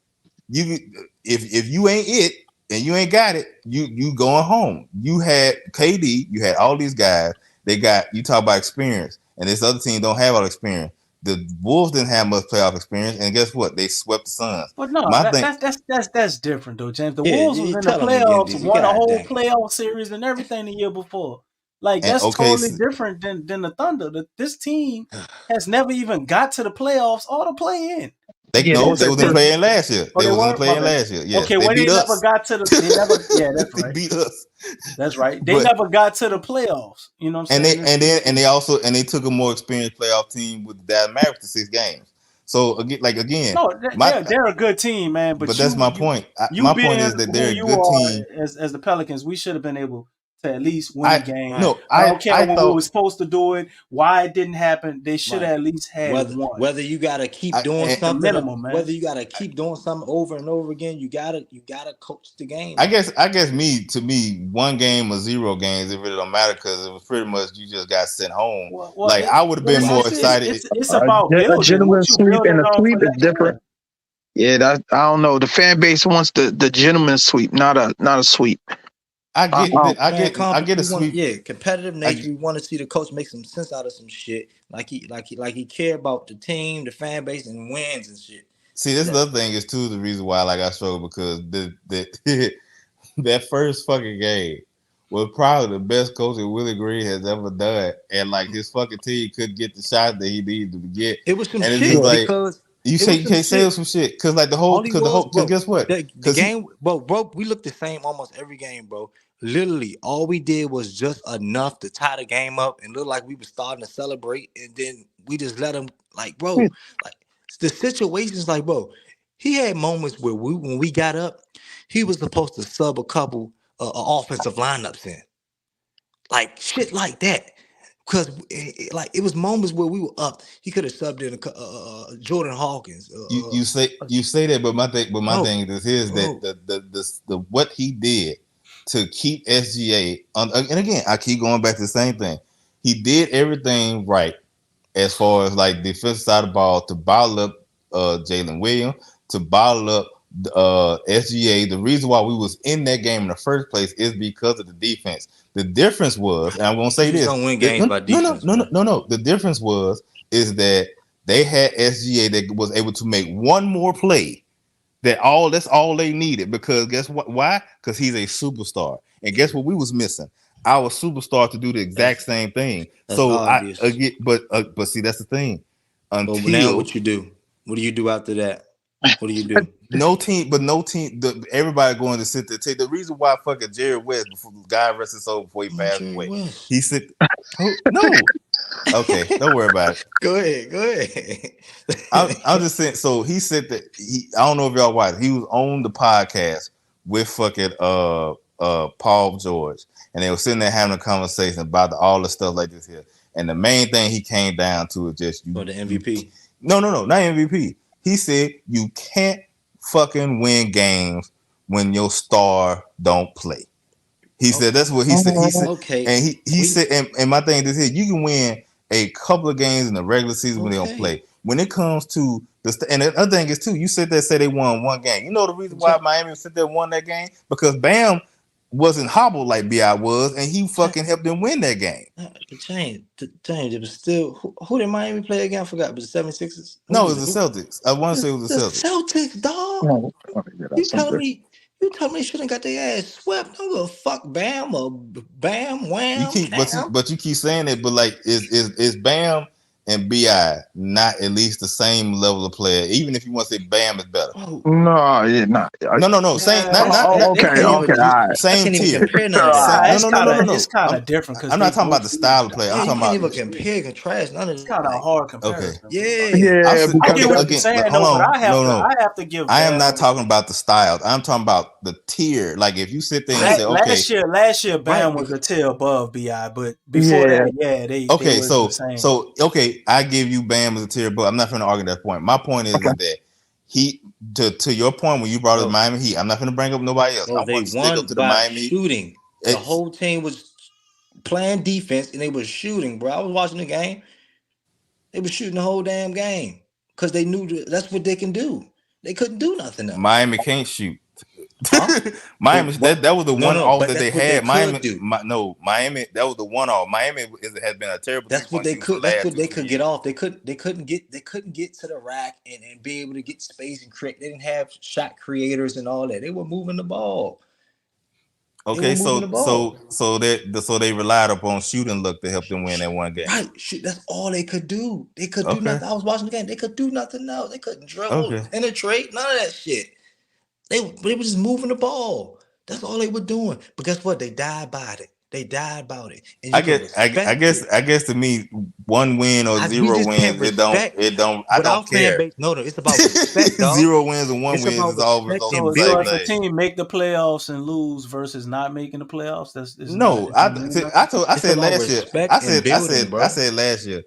if you ain't it and you ain't got it, you going home. You had KD. You had all these guys. You talk about experience, and this other team don't have all the experience. The Wolves didn't have much playoff experience, and guess what? They swept the Suns. But no, that's different though, James. The Wolves was in the playoffs, won a whole playoff series and everything the year before. Like that's totally different than the Thunder. This team has never even got to the playoffs or the play-in. They wasn't playing last year. They wasn't playing last year. Yeah, okay, when they never got to the, that's right. They beat us. That's right. They never got to the playoffs. You know what I'm saying? And they took a more experienced playoff team with the Dallas Mavericks to 6 games. So again, no, they're a good team, man. But that's my point. My point is that they're a good team. As the Pelicans, we should have been able to at least win a game. No, I don't care when we were supposed to do it, why it didn't happen. They should have at least had one. Whether you gotta keep doing something, minimum, man. Whether you gotta keep doing something over and over again, you gotta coach the game. I guess to me, 1 game or 0 games, it really don't matter because it was pretty much you just got sent home. I would have been more excited. It's about a gentleman's sweep, and a sweep is different. Yeah, I don't know. The fan base wants the gentleman's sweep, not a sweep. I get a sweep. Yeah, competitive nature. We want to see the coach make some sense out of some shit. Like he care about the team, the fan base, and wins and shit. See, this other thing is too the reason why I struggle because that first fucking game was probably the best coach that Willie Green has ever done, and like his fucking team couldn't get the shot that he needed to get. It was some shit because. You can't say some shit because like the whole guess what? The game, bro, we looked the same almost every game, bro. Literally, all we did was just enough to tie the game up and look like we were starting to celebrate, and then we just let him like, bro, like the situations, like, bro, he had moments where when we got up, he was supposed to sub a couple offensive lineups in, like shit like that. Because it was moments where we were up, he could have subbed in Jordan Hawkins. You say that, but my thing is that the what he did to keep SGA. And again, I keep going back to the same thing. He did everything right as far as like defensive side of the ball to bottle up Jalen Williams, to bottle up SGA. The reason why we was in that game in the first place is because of the defense. The difference was, and I'm gonna say You this: don't win games by defense. no. The difference is that they had SGA that was able to make one more play. That's all they needed, because guess what? Why? Because he's a superstar, and guess what? We was missing our superstar to do the exact same thing. That's So obvious. but see, that's the thing. But now what you do? What do you do after that? What do you do? No team. Everybody going to sit there. The reason why fucking Jerry West, before God rest his soul, before he passed away, he said, "No, okay, don't worry about it. Go ahead. I'm just saying." So he said that I don't know if y'all watched. He was on the podcast with fucking Paul George, and they were sitting there having a conversation about all the stuff like this here. And the main thing he came down to is just the MVP. No, not MVP. He said you can't fucking win games when your star don't play. He said that's what he said. He said, okay. And he said, and my thing is here, you can win a couple of games in the regular season when they don't play. When it comes to and the other thing is too, you sit there and say they won one game. You know the reason why Miami sit there and won that game? Because Bam wasn't hobbled like B.I. was, and he fucking helped them win that game. Change. It was still who did Miami play again? I forgot. But the 76ers? No, it was the Celtics. I want to say it was the Celtics. Celtics, dog. You telling me they shouldn't got their ass swept? I don't give a fuck Bam or Bam Wham. But you keep saying it, but like is Bam and B.I. not at least the same level of player? Even if you want to say Bam is better. No, yeah, not. No. Same. Okay. Same tier. It's kind of different because I'm not talking about the style of play. I'm talking about even compare and contrast. None of it's kind of a hard comparison. Okay. Yeah. I get what you're saying, but I have to give. I am not talking about the styles. I'm talking about the tier. Like if you sit there and say, okay, last year Bam was a tier above Bi, but before that, they okay. They So the same. so okay. I give you Bam as a tier, but I'm not going to argue that point. My point is that he, to your point when you brought up Miami Heat, I'm not going to bring up nobody else. I want to stick up to the Miami shooting. The whole team was playing defense and they was shooting, bro. I was watching the game. They were shooting the whole damn game because they knew that's what they can do. They couldn't do nothing else. Miami can't shoot. Huh? Miami, that was the one off that they had. Miami, that was the one off. Miami has been a terrible. That's what they could. That's what they could get off. They couldn't get to the rack and be able to get space and create. They didn't have shot creators and all that. They were moving the ball. Okay, so they relied upon shooting luck to help them win that one game. Right, shoot, that's all they could do. They could do nothing. I was watching the game. They could do nothing else. They couldn't dribble, penetrate, none of that shit. They were just moving the ball. That's all they were doing. But guess what? They died by it. And I guess to me, one win or zero wins, it don't. I don't care. No, it's about respect, dog. 0 wins and 1 win is always so if a team make the playoffs and lose versus not making the playoffs, I said last year. I said last year.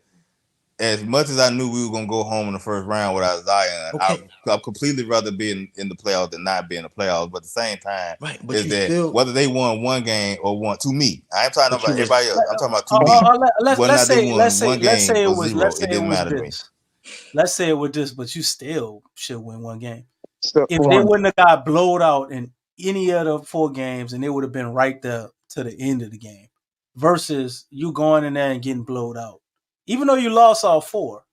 As much as I knew we were gonna go home in the first round without Zion, I'd completely rather be in the playoffs than not be in the playoffs. But at the same time, whether they won one game or won, to me, I ain't talking about everybody else. I'm talking about to me. Let's say it was this, but you still should win one game. If they wouldn't have got blowed out in any of the 4 games, and they would have been right there to the end of the game, versus you going in there and getting blowed out. Even though you lost all 4,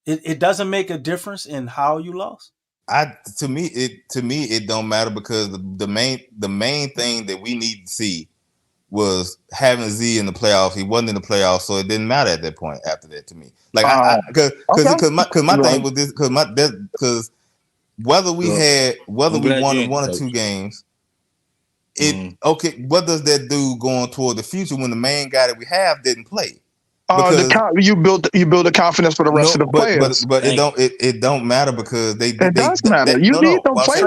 it doesn't make a difference in how you lost. To me it don't matter, because the main thing that we need to see was having Z in the playoffs. He wasn't in the playoffs, so it didn't matter at that point. After that, to me, like because my thing was this, because whether we won 1 or 2 games. What does that do going toward the future when the main guy that we have didn't play? You build a confidence for the rest of the players, but it don't matter, because they does matter. You need them players.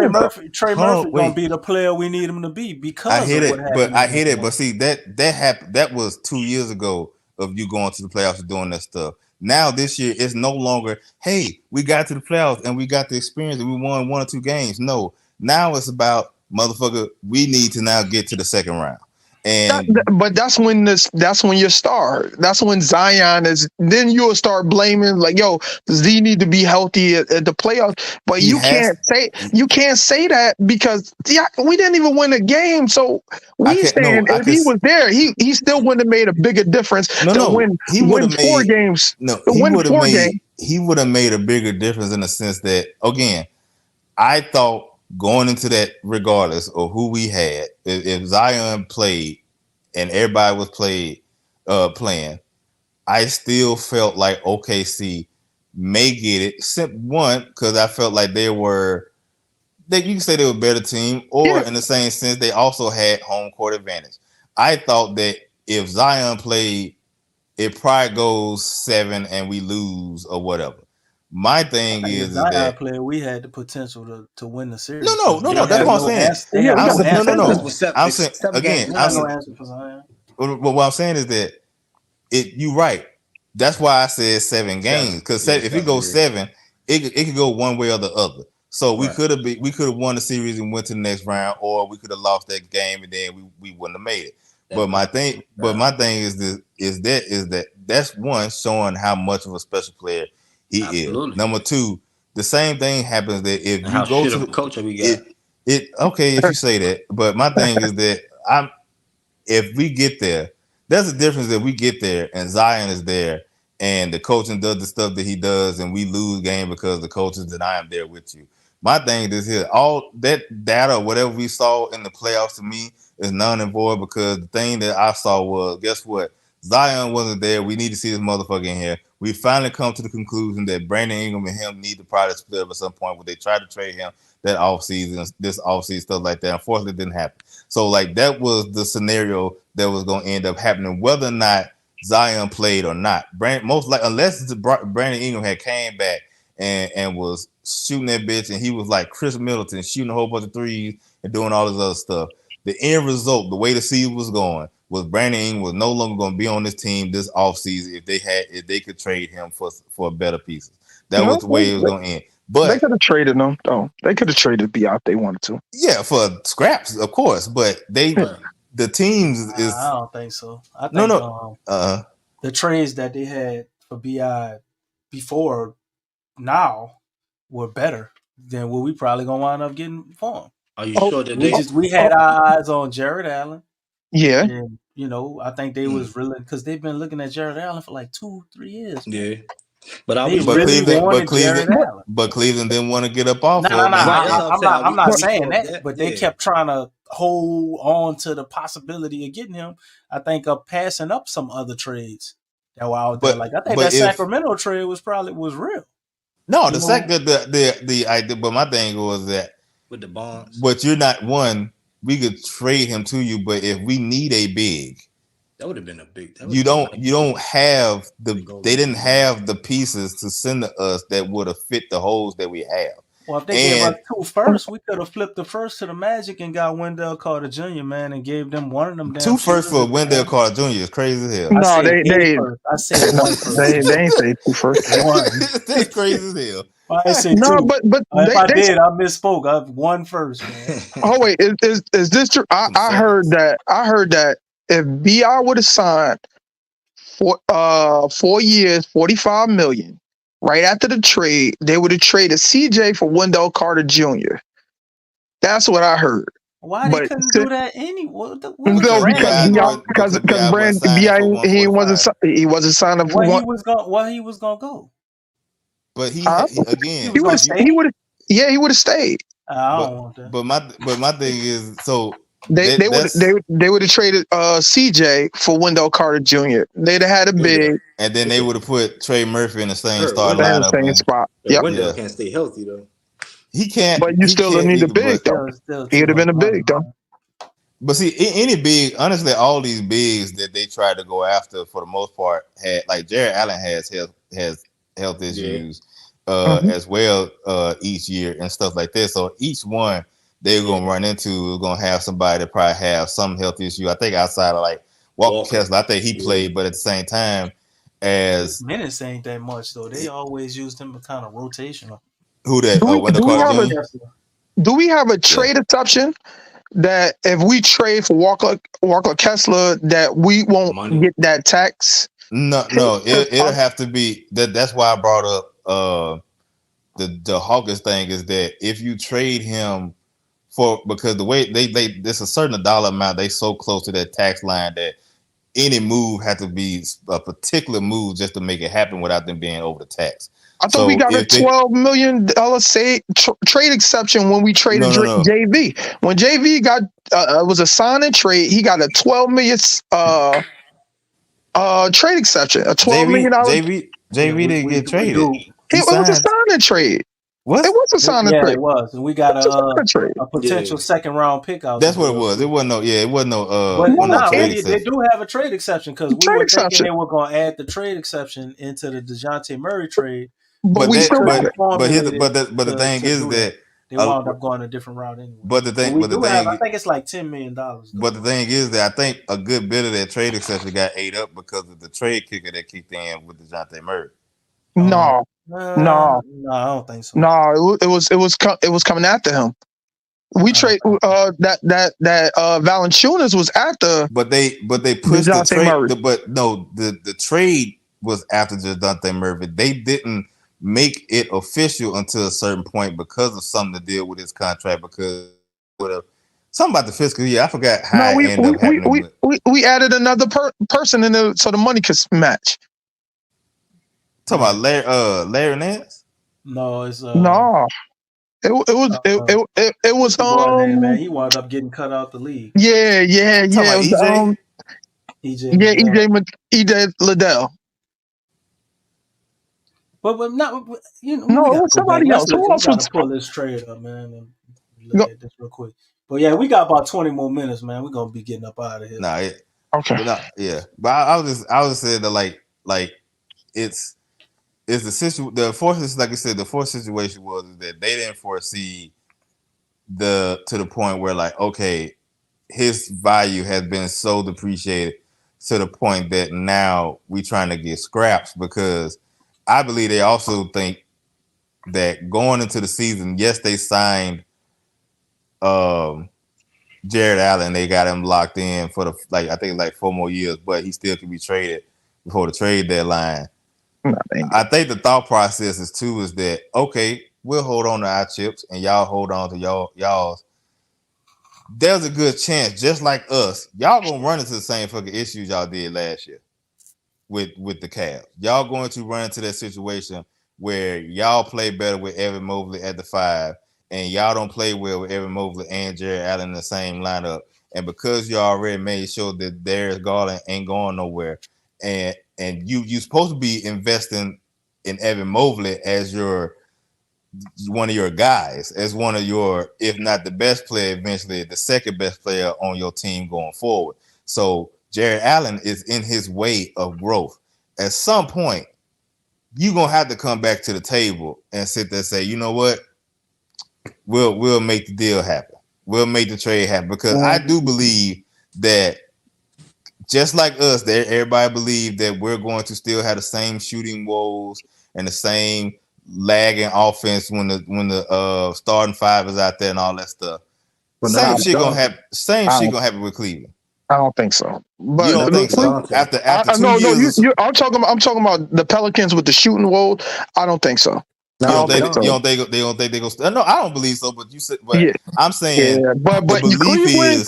Trey Murphy gonna be the player we need him to be, because I hear it. But see that happened. That was 2 years ago of you going to the playoffs and doing that stuff. Now this year it's no longer, hey, we got to the playoffs and we got the experience and we won 1 or 2 games. No, now it's about motherfucker, we need to now get to the second round. But that's when you start. That's when Zion is. Then you'll start blaming like, yo, Z need to be healthy at the playoffs. But you can't say that because we didn't even win a game. So if he was there, he still wouldn't have made a bigger difference. He would have made 4 games. He would have made a bigger difference in the sense that, again, I thought going into that, regardless of who we had, if Zion played and everybody was playing, I still felt like OKC may get it. One, because I felt like you can say they were a better team, or in the same sense, they also had home court advantage. I thought that if Zion played, it probably goes 7 and we lose or whatever. My thing is that player, we had the potential to win the series. No. That's what I'm saying. I'm saying again. What I'm saying is that you're right. That's why I said 7 games, because if it goes 7, it could go one way or the other. So we could have won the series and went to the next round, or we could have lost that game and then we wouldn't have made it. But my thing is that that's one, showing how much of a special player he is. Number 2, the same thing happens that if you go to the culture we got. Okay, if you say that. But my thing is that if we get there, there's a difference that we get there and Zion is there and the coaching does the stuff that he does and we lose game because the coaches that I am there with you. My thing is here, all that data, whatever we saw in the playoffs, to me is none and void, because the thing that I saw was, guess what? Zion wasn't there. We need to see this motherfucker in here. We finally come to the conclusion that Brandon Ingram and him need to probably split up at some point, where they tried to trade him that offseason, this offseason, stuff like that. Unfortunately, it didn't happen. So, like, that was the scenario that was going to end up happening, whether or not Zion played or not. Unless Brandon Ingram had came back and was shooting that bitch, and he was like Chris Middleton, shooting a whole bunch of threes and doing all this other stuff. The end result, the way the season was going, was Brandon Ingram was no longer going to be on this team this offseason if they could trade him for better pieces. That was the way it was going to end. But they could have traded them, though. They could have traded B out if they wanted to. Yeah, for scraps, of course. But the teams is. I don't think so. I think the trades that they had for BI before now were better than what we probably gonna wind up getting for him. Are you sure that we had our eyes on Jared Allen? Yeah. And, I think they was really, because they've been looking at Jared Allen for like 2-3 years. Yeah. But Cleveland didn't want to get up off. I'm not saying that, but they kept trying to hold on to the possibility of getting him. I think of passing up some other trades that were out there. I think that Sacramento trade was real. No, the idea. But my thing was that with the bonds. But you're not one. We could trade him to you, but if we need a big. That would have been a big. You don't have they didn't have the pieces to send to us that would have fit the holes that we have. Well, if they gave us 2 firsts, we could have flipped the first to the Magic and got Wendell Carter Jr., man, and gave them one of them. 2 firsts for Wendell Carter Jr. is crazy as hell. No, I said 1 first. They ain't say 2 firsts. 1. That's crazy as hell. I said 2. No, but if I misspoke. I have 1 first, man. Oh wait, is this true? I heard that if BI would have signed for 4 years, $45 million, right after the trade, they would have traded CJ for Wendell Carter Jr. That's what I heard. Why they couldn't do that anyway? Because Brand BI he wasn't signed up for one. He was gonna go. But he would have stayed. I don't want that. But my thing is, so they would have traded CJ for Wendell Carter Jr. They'd have had a big, and then they would have put Trey Murphy in the same starting lineup. Same spot. Yep. Wendell can't stay healthy though. He can't. But you still need a big though. He would have been a big though. But see, any big, honestly, all these bigs that they tried to go after for the most part had, like, Jared Allen has health issues as well each year and stuff like that. So each one they're gonna run into is gonna have somebody that probably have some health issue. I think outside of like Walker Kessler, I think he played, but at the same time, as minutes ain't that much though. They always used him kind of rotational. Who that? Wendell Carter Jr. Do we have a trade exception that if we trade for Walker Kessler, that we won't get that tax? No, it'll have to be that. That's why I brought up the Hawkins thing is that if you trade him because the way they there's a certain dollar amount, they so close to that tax line that any move had to be a particular move just to make it happen without them being over the tax. I thought we got a $12 million trade exception when we traded JV. When JV got was a sign and trade, he got a $12 million trade exception. A $12 million JV didn't get traded. It was a sign and trade. What? It was a sign and trade. Yeah, it was. And we got a potential second round pick out. That's what it was. It wasn't no. Yeah, it wasn't no. But they do have a trade exception because we were thinking they were going to add the trade exception into the DeJounte Murray trade. But the thing is that they wound up going a different route anyway. But the thing, I think it's like $10 million. But the thing is that I think a good bit of that trade exception got ate up because of the trade kicker that kicked in with DeJounte Murray. No, I don't think so. No, it was coming after him. We trade that Valanciunas was after. But they pushed the trade. The trade was after DeJounte Murray. They didn't make it official until a certain point because of something to deal with his contract. Because something about the fiscal year, I forgot how it ended up happening. We added another person in there so the money could match. Talking about Larry Nance? No, it's no. It was man. He wound up getting cut out the league. Yeah. EJ Liddell. But not it was somebody else. Who else was pull this trade up, man? And look at this real quick. But yeah, we got about 20 more minutes, man. We're gonna be getting up out of here. Okay. But I was saying that like it's the situation. The force, like I said, the force situation was that they didn't foresee to the point where like, okay, his value has been so depreciated to the point that now we trying to get scraps because I believe they also think that going into the season, yes, they signed Jared Allen. They got him locked in for I think 4 more years, but he still can be traded before the trade deadline. I think the thought process is that okay, we'll hold on to our chips and y'all hold on to y'all's. There's a good chance, just like us, y'all gonna run into the same fucking issues y'all did last year with the Cavs. Y'all going to run into that situation where y'all play better with Evan Mobley at the 5, and y'all don't play well with Evan Mobley and Jared Allen in the same lineup. And because you already made sure that Darius Garland ain't going nowhere, and you supposed to be investing in Evan Mobley as one of your guys, as one of your, if not the best player, eventually the second best player on your team going forward. So Jared Allen is in his way of growth. At some point, you're gonna have to come back to the table and sit there and say, you know what? We'll make the deal happen. We'll make the trade happen. Because I do believe that just like us, that everybody believe that we're going to still have the same shooting woes and the same lagging offense when the starting 5 is out there and all that stuff. Same shit gonna happen with Cleveland. I don't think so. But you don't think so? After 2 years, I'm talking about the Pelicans with the shooting woes. I don't think so. You don't think they go? No, I don't believe so. But you said, I'm saying, but Cleveland,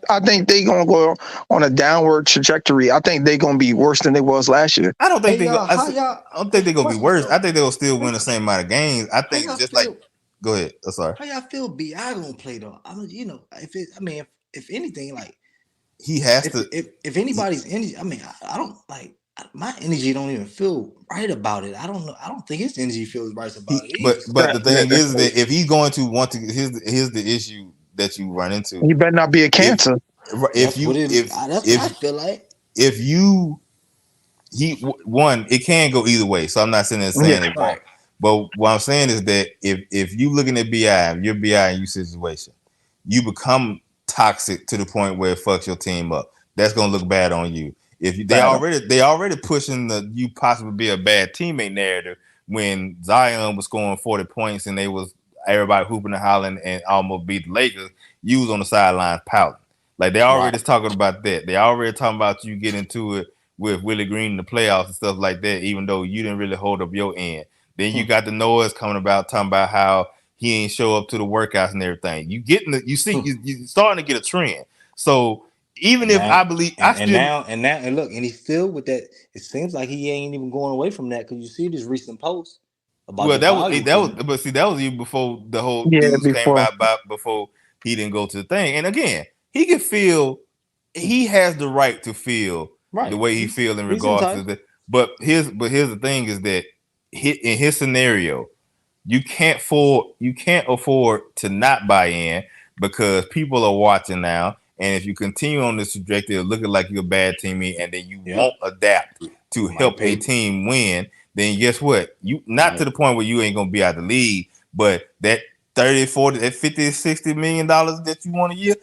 I think they gonna go on a downward trajectory. I think they gonna be worse than they was last year. I don't think I don't think they're gonna be worse. I think they'll still win the same amount of games. I think go ahead. Sorry. How y'all feel? BI gonna play though? I mean, if anything, like he has to. If anybody's energy, I don't like. My energy don't even feel right about it. I don't know. I don't think his energy feels right about it. But the thing is that if he's going to want to, here's the issue that you run into. You better not be a cancer. I feel like it can go either way. So I'm not saying it wrong. But what I'm saying is that if you looking at BI, your BI and you situation, you become toxic to the point where it fucks your team up. That's gonna look bad on you. If they already pushing you possibly be a bad teammate narrative when Zion was scoring 40 points and they was everybody hooping and hollering and almost beat the Lakers, you was on the sidelines pouting. Like they already talking about that. They already talking about you getting into it with Willie Green in the playoffs and stuff like that, even though you didn't really hold up your end. Then you got the noise coming about talking about how he ain't show up to the workouts and everything. You starting to get a trend. So even if I believe and look, and he's still with that. It seems like he ain't even going away from that because you see this recent post about that was even before the whole news came out about before he didn't go to the thing. And again, he has the right to feel the way he feels in regards to that. But here's the thing is that in his scenario, you can't afford to not buy in because people are watching now. And if you continue on this trajectory of looking like you're a bad teammate and then you won't adapt to help a team win, then guess what? You not to the point where you ain't gonna be out the league, but that 30, 40, that 50, 60 million dollars that you want a year,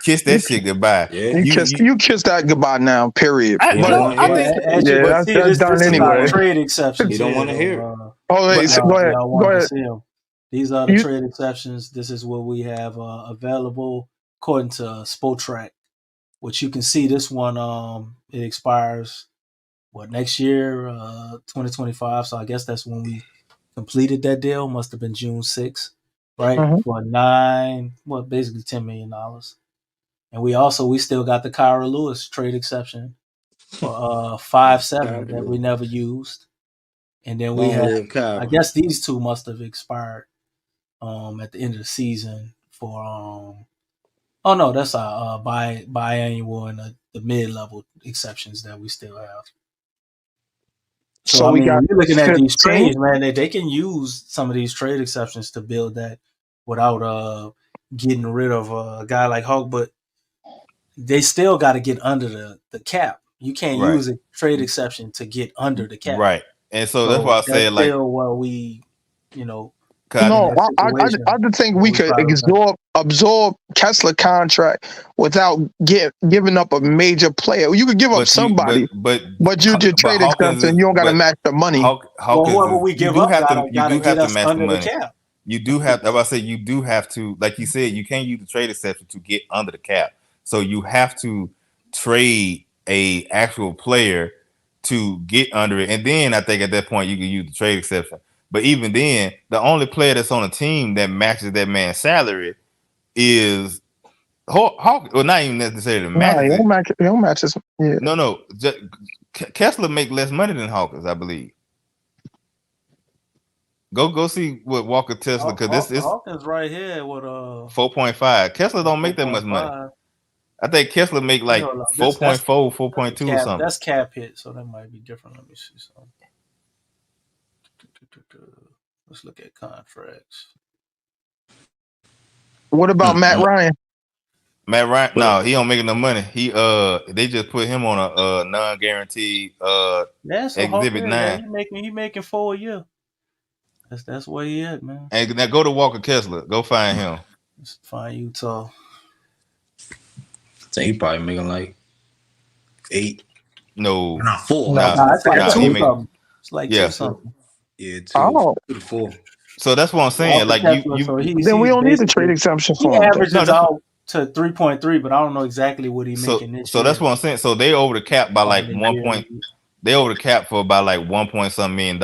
kiss that shit goodbye. Yeah. You kiss that goodbye now, period. That's done anyway. Trade exceptions. You don't want to hear it. Go ahead. These are the trade exceptions. This is what we have available according to Spotrac, which you can see this one. It expires next year, 2025. So I guess that's when we completed that deal. Must have been June 6th, right? For basically $10 million. And we still got the Kyra Lewis trade exception for 5-7 that we never used. And then we have, I guess these two must have expired at the end of the season for that's our biannual and the mid-level exceptions that we still have. So you're looking at these trades, man. They can use some of these trade exceptions to build that without getting rid of a guy like Hawk, but they still got to get under the cap. You can't use a trade exception to get under the cap, right? And so that's why I said like, what we, no, I just think we could absorb Kessler contract without giving up a major player. You could give up somebody, but you did trade exception. You don't got to match the money. Whoever we give up, you do have to match the money. Cap. You do have. I say you do have to, like you said, you can't use the trade exception to get under the cap. So you have to trade a actual player to get under it, and then I think at that point you can use the trade exception. But even then, the only player that's on a team that matches that man's salary is Hawk. Well, not even necessarily matches. He don't match his. Yeah. No. Kessler make less money than Hawkins, I believe. Go see what Walker Tesla because this Hawkins right here with 4.5. Kessler don't make that much money. I think Kessler make like 4.4, 4.2 or something. That's cap hit, so that might be different. Let me see something. Let's look at contracts. What about Matt Ryan? Matt Ryan, no, he don't make enough money. They just put him on a non-guaranteed exhibit 9. He making 4 a year. That's where he at, man. And now go to Walker Kessler. Go find him. Let's find Utah. So he probably making like 8. No, not 4. It's like 2 something. It's like 2 something. Yeah, 2 to 4. So that's what I'm saying. Like then we don't need the trade exemption for him. He averages out to 3.3, but I don't know exactly what he's making this year. That's what I'm saying. So they over the cap by like 1 point. They over the cap for about like $1 million.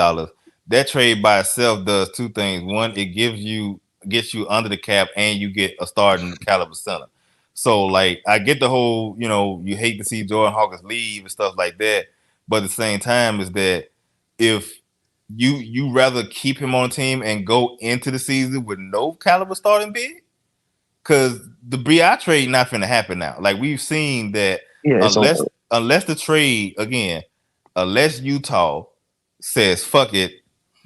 That trade by itself does 2 things. One, it gets you under the cap, and you get a starting caliber center. So like I get the whole, you hate to see Jordan Hawkins leave and stuff like that, but at the same time is that if you rather keep him on the team and go into the season with no caliber starting big, because the Bri trade not finna happen now. Like we've seen that unless the trade again, unless Utah says fuck it,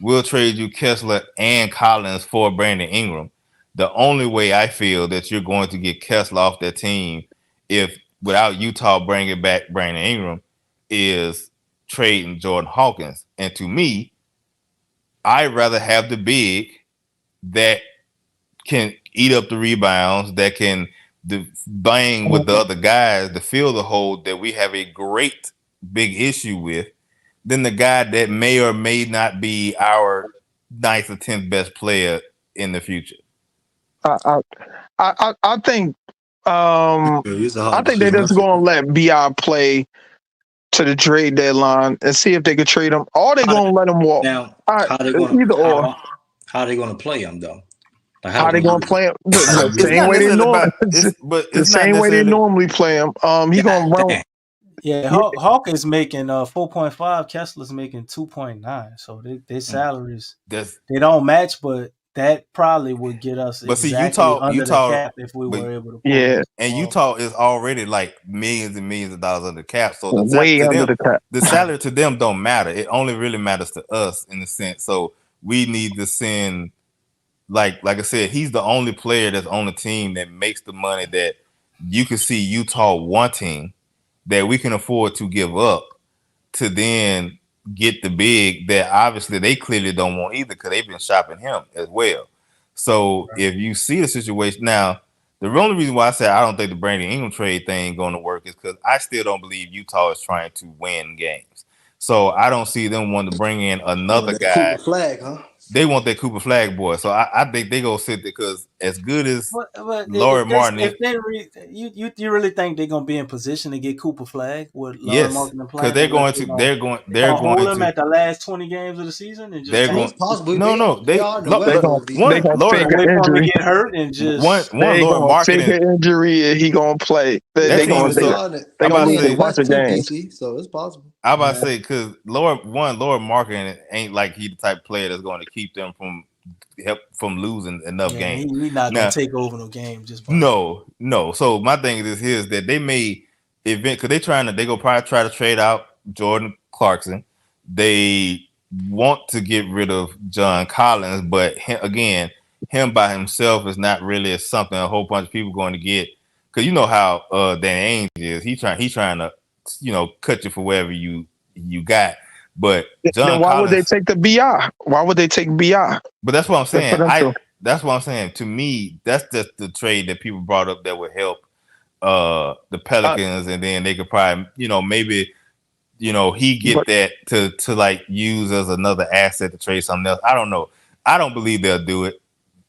we'll trade you Kessler and Collins for Brandon Ingram. The only way I feel that you're going to get Kessler off that team, if without Utah bringing back Brandon Ingram, is trading Jordan Hawkins. And to me, I'd rather have the big that can eat up the rebounds, that can bang with the other guys to fill the hole that we have a great big issue with, than the guy that may or may not be our 9th or 10th best player in the future. I think It's a I hard think they're decision. just going to let Bi play to the trade deadline and see if they could trade him, or they going to let him walk. Now, Either or. how they going to play him though? Like How they going to play him? The It's same not way they necessarily normally. but The it's not same way they necessarily. normally play him. He gonna run. Yeah, Hawk is making 4.5. Kessler's making 2.9. So their salaries they don't match, but that probably would get us But see, exactly under the cap if we but- were able to. Yeah, And Utah is already like millions and millions of dollars under cap. So way under the cap. the salary to them don't matter. It only really matters to us in a sense. So we need to send, like I said, he's the only player that's on the team that makes the money that you can see Utah wanting, that we can afford to give up to then get the big that obviously they clearly don't want either, because they've been shopping him as well. So if you see the situation now, the only reason why I said I don't think the Brandon Ingram trade thing going to work is because I still don't believe Utah is trying to win games. So I don't see them wanting to bring in another guy. Cooper Flag, huh? They want that Cooper Flag boy. So I think they go sit there, because as good as But Laurie Martin, if they you really think they're gonna be in position to get Cooper Flag with Laurie yes, Martin and because playing? they're going hold to him at the last 20 games of the season and just they're going. It's possible. They are the look, weather gonna- of these they gonna Laurie, fake wait for him to injury. get hurt and just They Laurie gonna fake Marketing. an injury and he gonna play. That They team gonna is they, so- they I'm gonna about to lose say- a bunch of games. PC, so it's possible. I about to say, because Laura Marketing ain't like he the type of player that's going to keep them from losing enough games. He's not Now, gonna take over no game just by No. So my thing is that they may event, because they go probably try to trade out Jordan Clarkson. They want to get rid of John Collins, but him by himself is not really something a whole bunch of people going to get, because you know how Dan Ainge is. He's trying to cut you for wherever you got. But John Then why Collins, would they take the BI? Why would they take BI? but that's what I'm saying. Potential. That's what I'm saying. To me, that's just the trade that people brought up that would help the Pelicans, and then they could probably, maybe, he get that to like use as another asset to trade something else. I don't know. I don't believe they'll do it.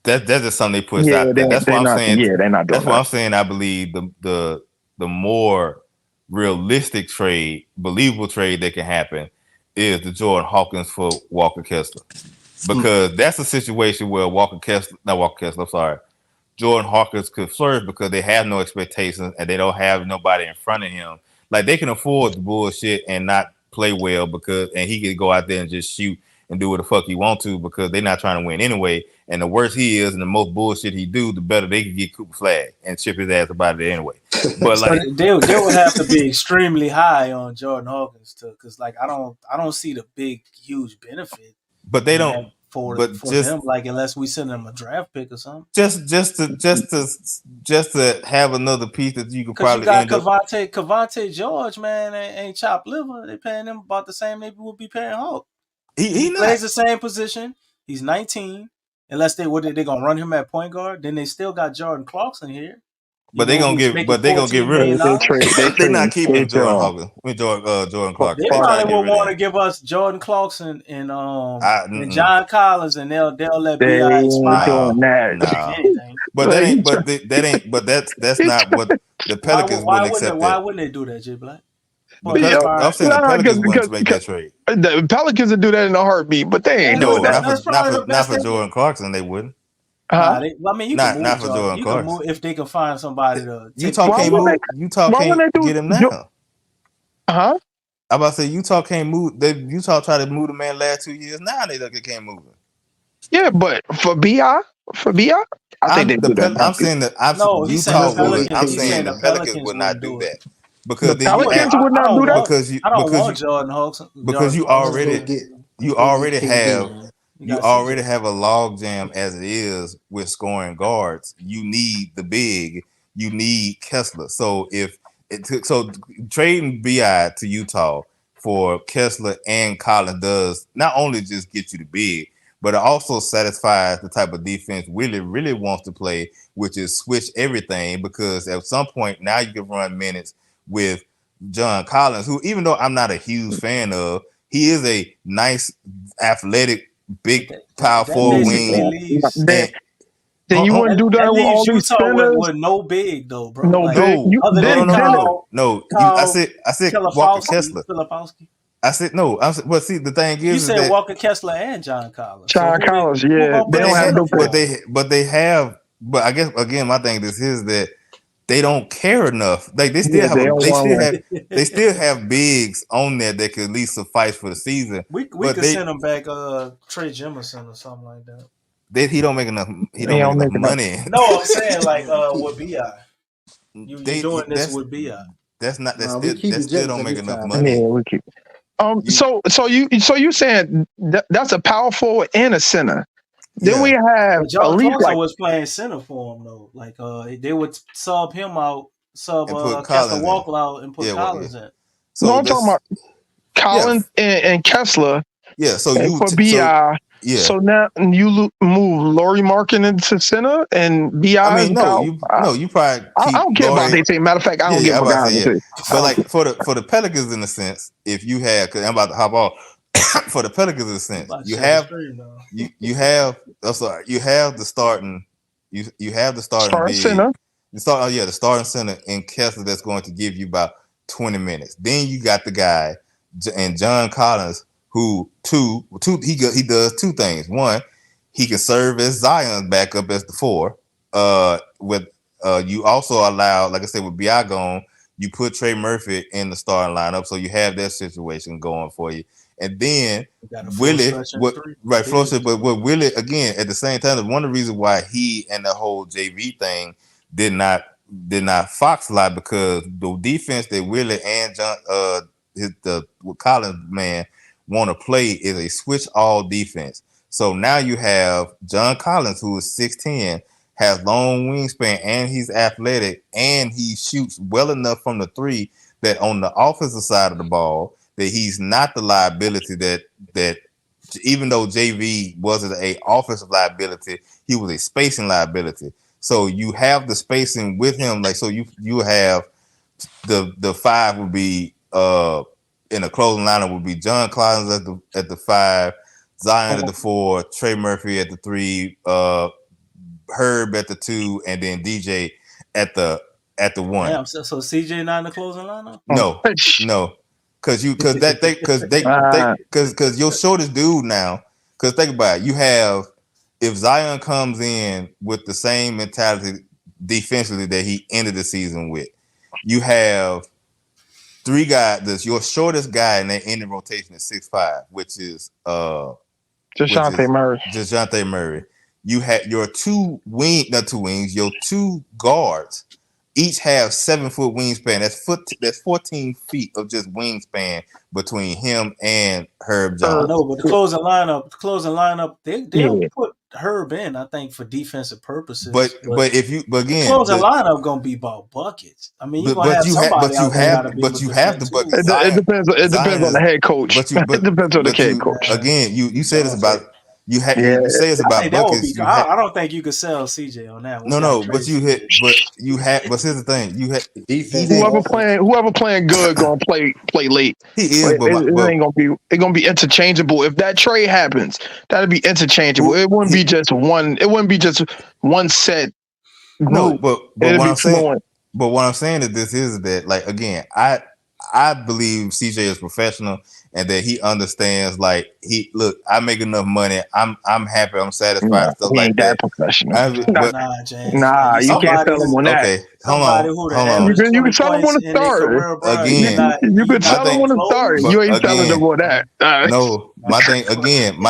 That's just something they push out there. That's what I'm saying. Yeah, they're not doing That's what I'm saying. I believe the more realistic trade, believable trade that can happen is the Jordan Hawkins for Walker Kessler. Because that's a situation where Jordan Hawkins could flourish, because they have no expectations and they don't have nobody in front of him. Like, they can afford the bullshit and not play well, and he could go out there and just shoot and do what the fuck he want to, because they're not trying to win anyway. And the worse he is and the most bullshit he do, the better they could get Cooper Flag and chip his ass about it anyway. But like, they would have to be extremely high on Jordan Hawkins too, because like I don't see the big huge benefit. But they don't. For just them, like, unless we send them a draft pick or something. Just to have another piece that you could probably you got Cavante George, man, ain't chopped liver. They paying him about the same they would be paying Hawk. He plays the same position. He's 19. Unless they gonna run him at point guard, then they still got Jordan Clarkson here. But they gonna get rid of him. They're not keeping Jordan Hawkins. Jordan Clarkson. They probably would want to give us Jordan Clarkson and John Collins, and they'll let B.I. expire. But that's not what the Pelicans wouldn't accept. Why wouldn't they do that, J Black? I'm saying the Pelicans wouldn't make that trade. The Pelicans would do that in a heartbeat, but they ain't doing that. Not for Jordan Clarkson, they wouldn't. I mean, you can move not for Jordan Clarkson. If they can find somebody to Utah can't get him now. I'm about to say Utah can't move. Utah tried to move the man last 2 years. Now they can't move him. Yeah, but for BI, I think they do that. I'm saying that Utah would. I'm saying the Pelicans would not do that. Because the Pelicans would not do that. I don't want Jordan Hawkins. Because you already have a logjam as it is with scoring guards. You need the big. You need Kessler. So trading BI to Utah for Kessler and Collins does not only just get you the big, but it also satisfies the type of defense Willie really wants to play, which is switch everything. Because at some point now you can run minutes with John Collins, who, even though I'm not a huge fan of, he is a nice athletic big power That forward basically wing. leaves. And Then you wouldn't do that with all these Utah spinners. with no big though, bro. No Like, big. no, other than no. I Kyle said Walker Kessler. Filipowski. I said no. Well, see, the thing You is said that Walker Kessler and John Collins. John Collins, yeah, they don't have no. but they have. But I guess again, my thing is that they don't care enough. Like they still they still have bigs on there that could at least suffice for the season. We could send them back Trey Jemison or something like that. He don't make enough. He don't make enough money. No, I'm saying like with Bi. You doing this with Bi. That's not. That still don't make enough money. Yeah, we keep. So you saying that's a power forward and a center. Then we have John Clarkson was playing center for him though. Like they would sub him out, Kessler Walker out, and put Collins in. So I'm talking about Collins and Kessler. Yeah. So you for Bi. So now you move Laurie Markin into center and Bi. I mean, you probably. I don't care about they team. Matter of fact, I don't give a damn. But like for the Pelicans, in a sense, if you have, because I'm about to hop off. For the Pelicans, in a sense, you have the starting center. The starting center in Kessler that's going to give you about 20 minutes. Then you got the guy and John Collins who he does two things. One, he can serve as Zion's backup as the 4. You also allow, like I said, with Bi gone, you put Trey Murphy in the starting lineup, so you have that situation going for you. And then Willie, but with Willie again at the same time, one of the reasons why he and the whole JV thing did not fox a lot, because the defense that Willie and John Collins man want to play is a switch all defense. So now you have John Collins, who is 6'10", has long wingspan, and he's athletic, and he shoots well enough from the 3 that on the offensive side of the ball, that he's not the liability that even though JV wasn't a offensive liability, he was a spacing liability. So you have the spacing with him, like, so you have the 5 would be in the closing lineup would be John Collins at the 5, Zion at the 4, Trey Murphy at the 3, Herb at the 2, and then DJ at the 1. Damn, so CJ not in the closing lineup? No. Because your shortest dude now. Because think about it, you have, if Zion comes in with the same mentality defensively that he ended the season with, you have 3 guys. Your shortest guy in that ending rotation is 6'5", which is DeJounte Murray. You had your 2 guards. Each have 7-foot wingspan. That's 14 feet of just wingspan between him and Herb Jones. No, but the closing lineup, they'll put Herb in, I think, for defensive purposes. But again, the closing lineup gonna be about buckets. I mean, you have the buckets. It depends on the head coach. It depends on the head coach. Again, you said it's about. You say it's about buckets. I don't think you could sell CJ on that one. No, but here's the thing. Whoever playing good gonna play late. He is, it's gonna be interchangeable. If that trade happens, that'll be interchangeable. It wouldn't be just one set. No, but what I'm saying is that like, again, I believe CJ is professional and that he understands, like, I make enough money. I'm happy. I'm satisfied. Stuff like that. Professional. James. You can't tell him on that. Okay, hold on. You can tell him on the start. Again, you can tell him on the start. You ain't telling them on that. No, my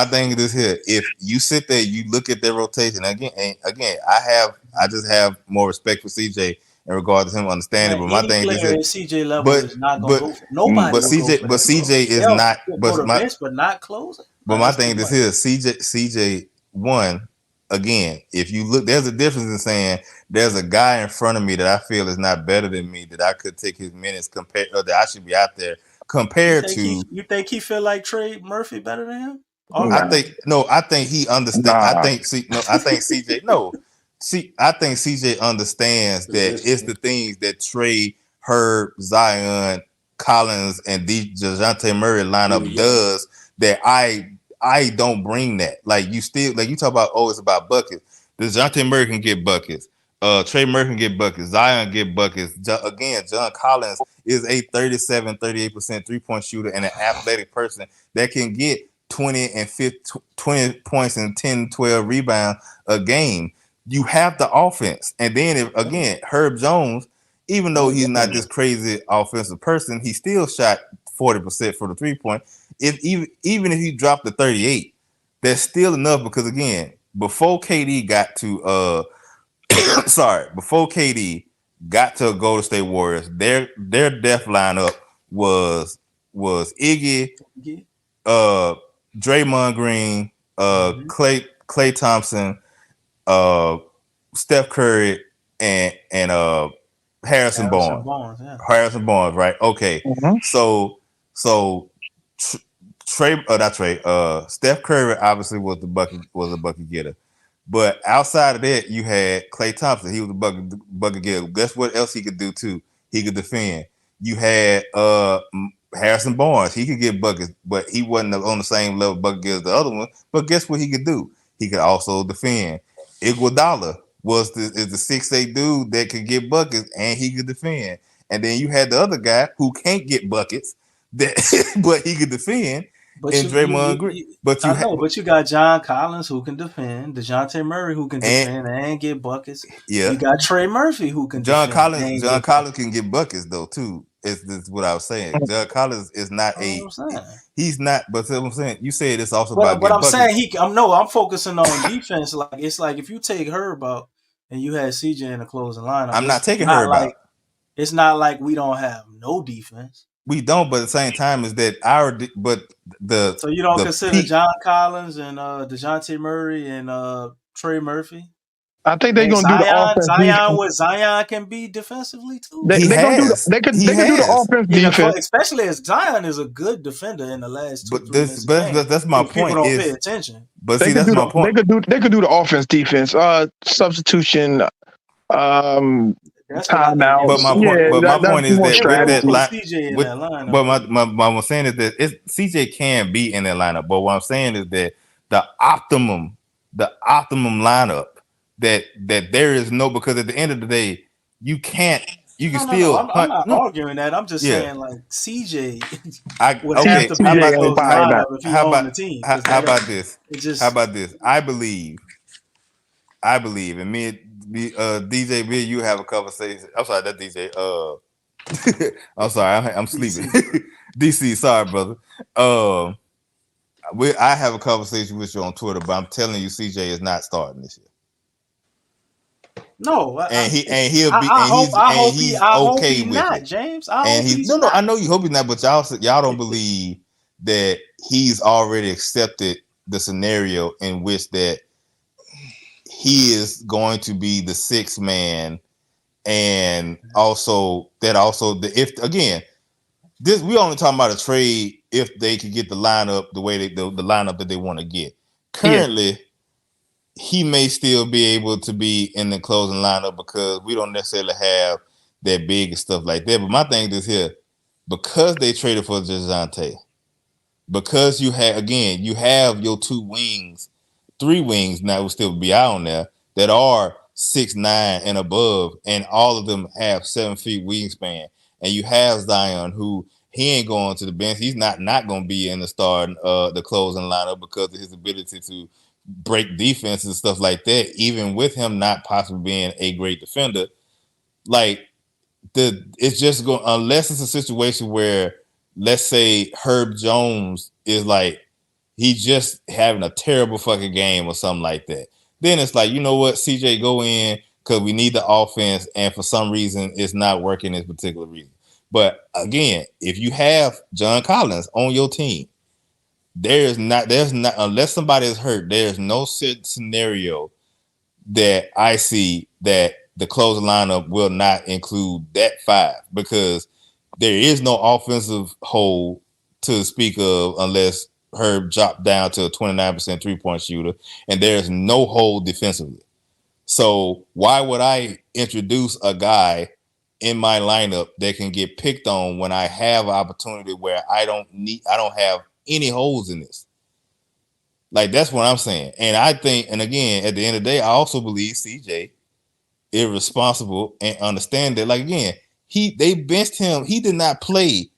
thing is here. If you sit there, you look at their rotation again. I just have more respect for CJ in regard to him understanding. But my thing is that CJ level is not going to go. Nobody. But CJ is not. But not closing. But my thing is here. CJ one. Again, if you look, there's a difference in saying there's a guy in front of me that I feel is not better than me, that I could take his minutes compared, or that I should be out there compared to. You think he feel like Trey Murphy better than him? I think he understands. I think CJ. No, see, I think CJ understands that it's the things that Trey, Herb, Zion, Collins, and DeJounte Murray lineup does that I I don't bring that. Like you still like you talk about it's about buckets. DeJounte Murray can get buckets. Trey Murphy can get buckets. Zion get buckets. Again, John Collins is a 38% three-point shooter and an athletic person that can get 20 and 20 points and 10, 12 rebounds a game. You have the offense. And then if again, Herb Jones, even though he's not this crazy offensive person, he still shot 40% for the three-point. Even if he dropped to 38, that's still enough because again, before KD got to before KD got to Golden State Warriors, their death lineup was Iggy, Draymond Green, Klay Thompson, Steph Curry, and Harrison Barnes. Harrison Barnes, right? Okay. So Steph Curry obviously was a bucket getter. But outside of that, you had Klay Thompson. He was a bucket getter. Guess what else he could do too? He could defend. You had Harrison Barnes. He could get buckets, but he wasn't on the same level bucket getter as the other one. But guess what he could do? He could also defend. Iguodala is the 6'8" dude that could get buckets and he could defend. And then you had the other guy who can't get buckets, but he could defend. But and Draymond Green. But you got John Collins who can defend, DeJounte Murray who can defend and get buckets. Yeah. You got Trey Murphy who can John defend. John Collins can get buckets though too. Is what I was saying. John Collins is not he's not, but I'm saying you said it's also about but I'm buckets. saying I'm focusing on defense. Like it's like if you take Herb out and you had CJ in the closing lineup. I'm not taking Herb out. It's not like we don't have no defense. We don't, but at the same time is that so you don't consider John Collins and DeJounte Murray and Trey Murphy? I think they're gonna do the offense. Zion can be defensively too. They could do the offense defense, especially as Zion is a good defender in the last 2 minutes. That's my point. People don't pay attention. But see, that's my point. They could do the offense defense, substitution, timeout. But my point is that what I'm saying is that CJ can be in that lineup. But what I'm saying is that the optimum lineup that there is no, because at the end of the day you can still. I'm not arguing that. I'm just saying like CJ. How about this? I believe, and me and DJ B, you have a conversation. I'm sorry, that DJ. I'm sorry, I'm sleeping. DC, sorry, brother. I have a conversation with you on Twitter, but I'm telling you, CJ is not starting this year. No, he's okay with it, James. I know you hope he's not, but y'all don't believe that he's already accepted the scenario in which that he is going to be the sixth man, and this we only talking about a trade if they could get the lineup the way the lineup that they want to get. Currently, he may still be able to be in the closing lineup because we don't necessarily have that big and stuff like that. But my thing is here, because they traded for DeJounte, because you have your 2 wings, 3 wings now will still be out on there that are 6'9" and above, and all of them have 7 feet wingspan. And you have Zion, who he ain't going to the bench. He's not going to be in the starting the closing lineup because of his ability to break defense and stuff like that, even with him not possibly being a great defender. Like it's just going, unless it's a situation where, let's say Herb Jones is like he's just having a terrible fucking game or something like that, then it's like, you know what, CJ, go in because we need the offense, and for some reason it's not working this particular reason. But again, if you have John Collins on your team, there's not unless somebody is hurt, there's no scenario that I see that the closing lineup will not include that 5, because there is no offensive hole to speak of unless Herb dropped down to a 29% three-point shooter, and there's no hole defensively. So why would I introduce a guy in my lineup that can get picked on when I have an opportunity where I don't have any holes in this? Like that's what I'm saying. And I think, and again, at the end of the day, I also believe CJ irresponsible and understand that. Like again, they benched him. He did not play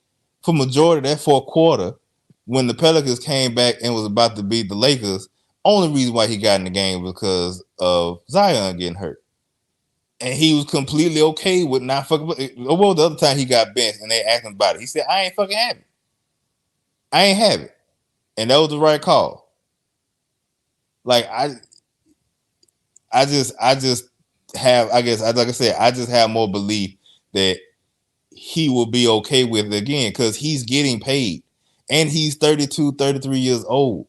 for majority of that fourth quarter when the Pelicans came back and was about to beat the Lakers. Only reason why he got in the game was because of Zion getting hurt. And he was completely okay with not fucking. Well, the other time he got benched and they asked him about it, he said, "I ain't fucking have it. I ain't have it," and that was the right call. Like I just have, I guess, like I said, I just have more belief that he will be okay with it again because he's getting paid and he's 32, 33 years old.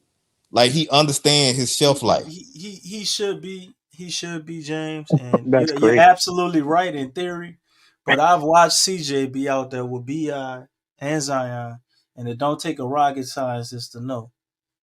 Like he understands his shelf life. He should be. He should be, James. And That's you're great. absolutely right in theory. But I've watched CJ be out there with BI and Zion, and it don't take a rocket scientist to know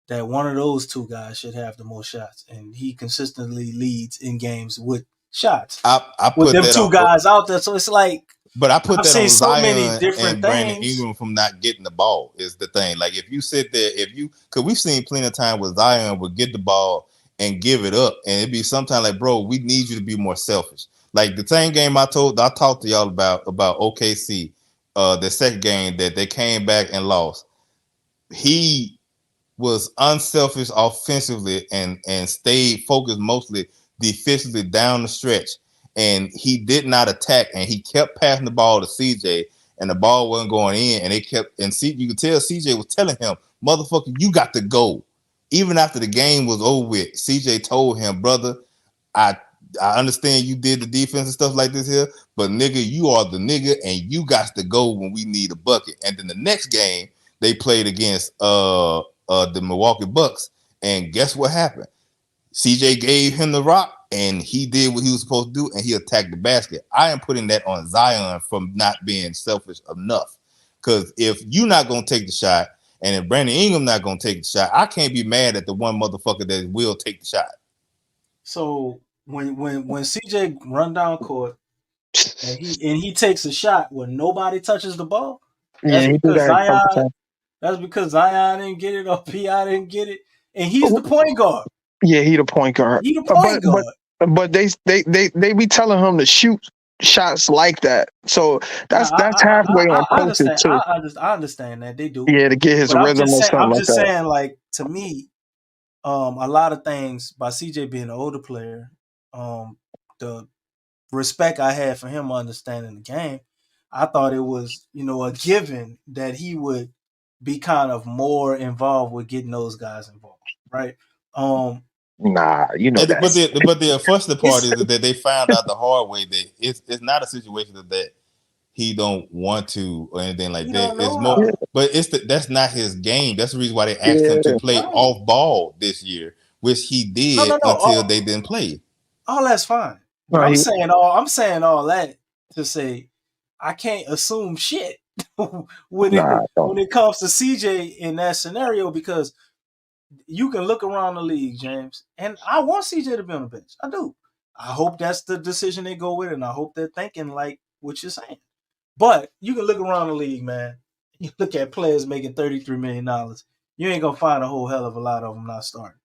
that one of those two guys should have the most shots, and he consistently leads in games with shots. I with put them that two on, guys out there, so it's like but I put I've that seen on so many Zion different and Brandon things. Ingram from not getting the ball is the thing. Like if you sit there, because we've seen plenty of time where Zion would get the ball and give it up, and it'd be sometimes like, bro, we need you to be more selfish. Like the same game I talked to y'all about OKC, the second game that they came back and lost. He was unselfish offensively and stayed focused mostly defensively down the stretch. And he did not attack, and he kept passing the ball to CJ, and the ball wasn't going in. And they kept, and you could tell CJ was telling him, "Motherfucker, you got to go." Even after the game was over with, CJ told him, "Brother, I understand you did the defense and stuff like this here, but nigga, you are the nigga, and you got to go when we need a bucket." And then the next game they played against the Milwaukee Bucks, and guess what happened? CJ gave him the rock, and he did what he was supposed to do, and he attacked the basket. I am putting that on Zion from not being selfish enough, because if you're not gonna take the shot, and if Brandon Ingram not gonna take the shot, I can't be mad at the one motherfucker that will take the shot. So when CJ run down court and he takes a shot when nobody touches the ball, Yeah, he did that a couple times. That's because Zion didn't get it or PI didn't get it, and he's the point guard. Yeah, he the point guard. He the point guard. But they be telling him to shoot shots like that. So that's halfway on coaches too. I understand that they do. Yeah, to get his rhythm or something I'm like just that. saying, like to me, a lot of things by CJ being an older player, the respect I had for him understanding the game, I thought it was a given that he would be kind of more involved with getting those guys involved, right? Nah, that. But the unfortunate part is that they found out the hard way that it's not a situation that he don't want to or anything like that. It's more, but that's not his game. That's the reason why they asked him to play off ball this year, which he did until they didn't play. Oh, that's fine. But I'm saying all that to say I can't assume shit when it comes to CJ in that scenario, because you can look around the league, James, and I want CJ to be on the bench. I do. I hope that's the decision they go with, and I hope they're thinking like what you're saying. But you can look around the league, man. You look at players making $33 million. You ain't gonna find a whole hell of a lot of them not starting.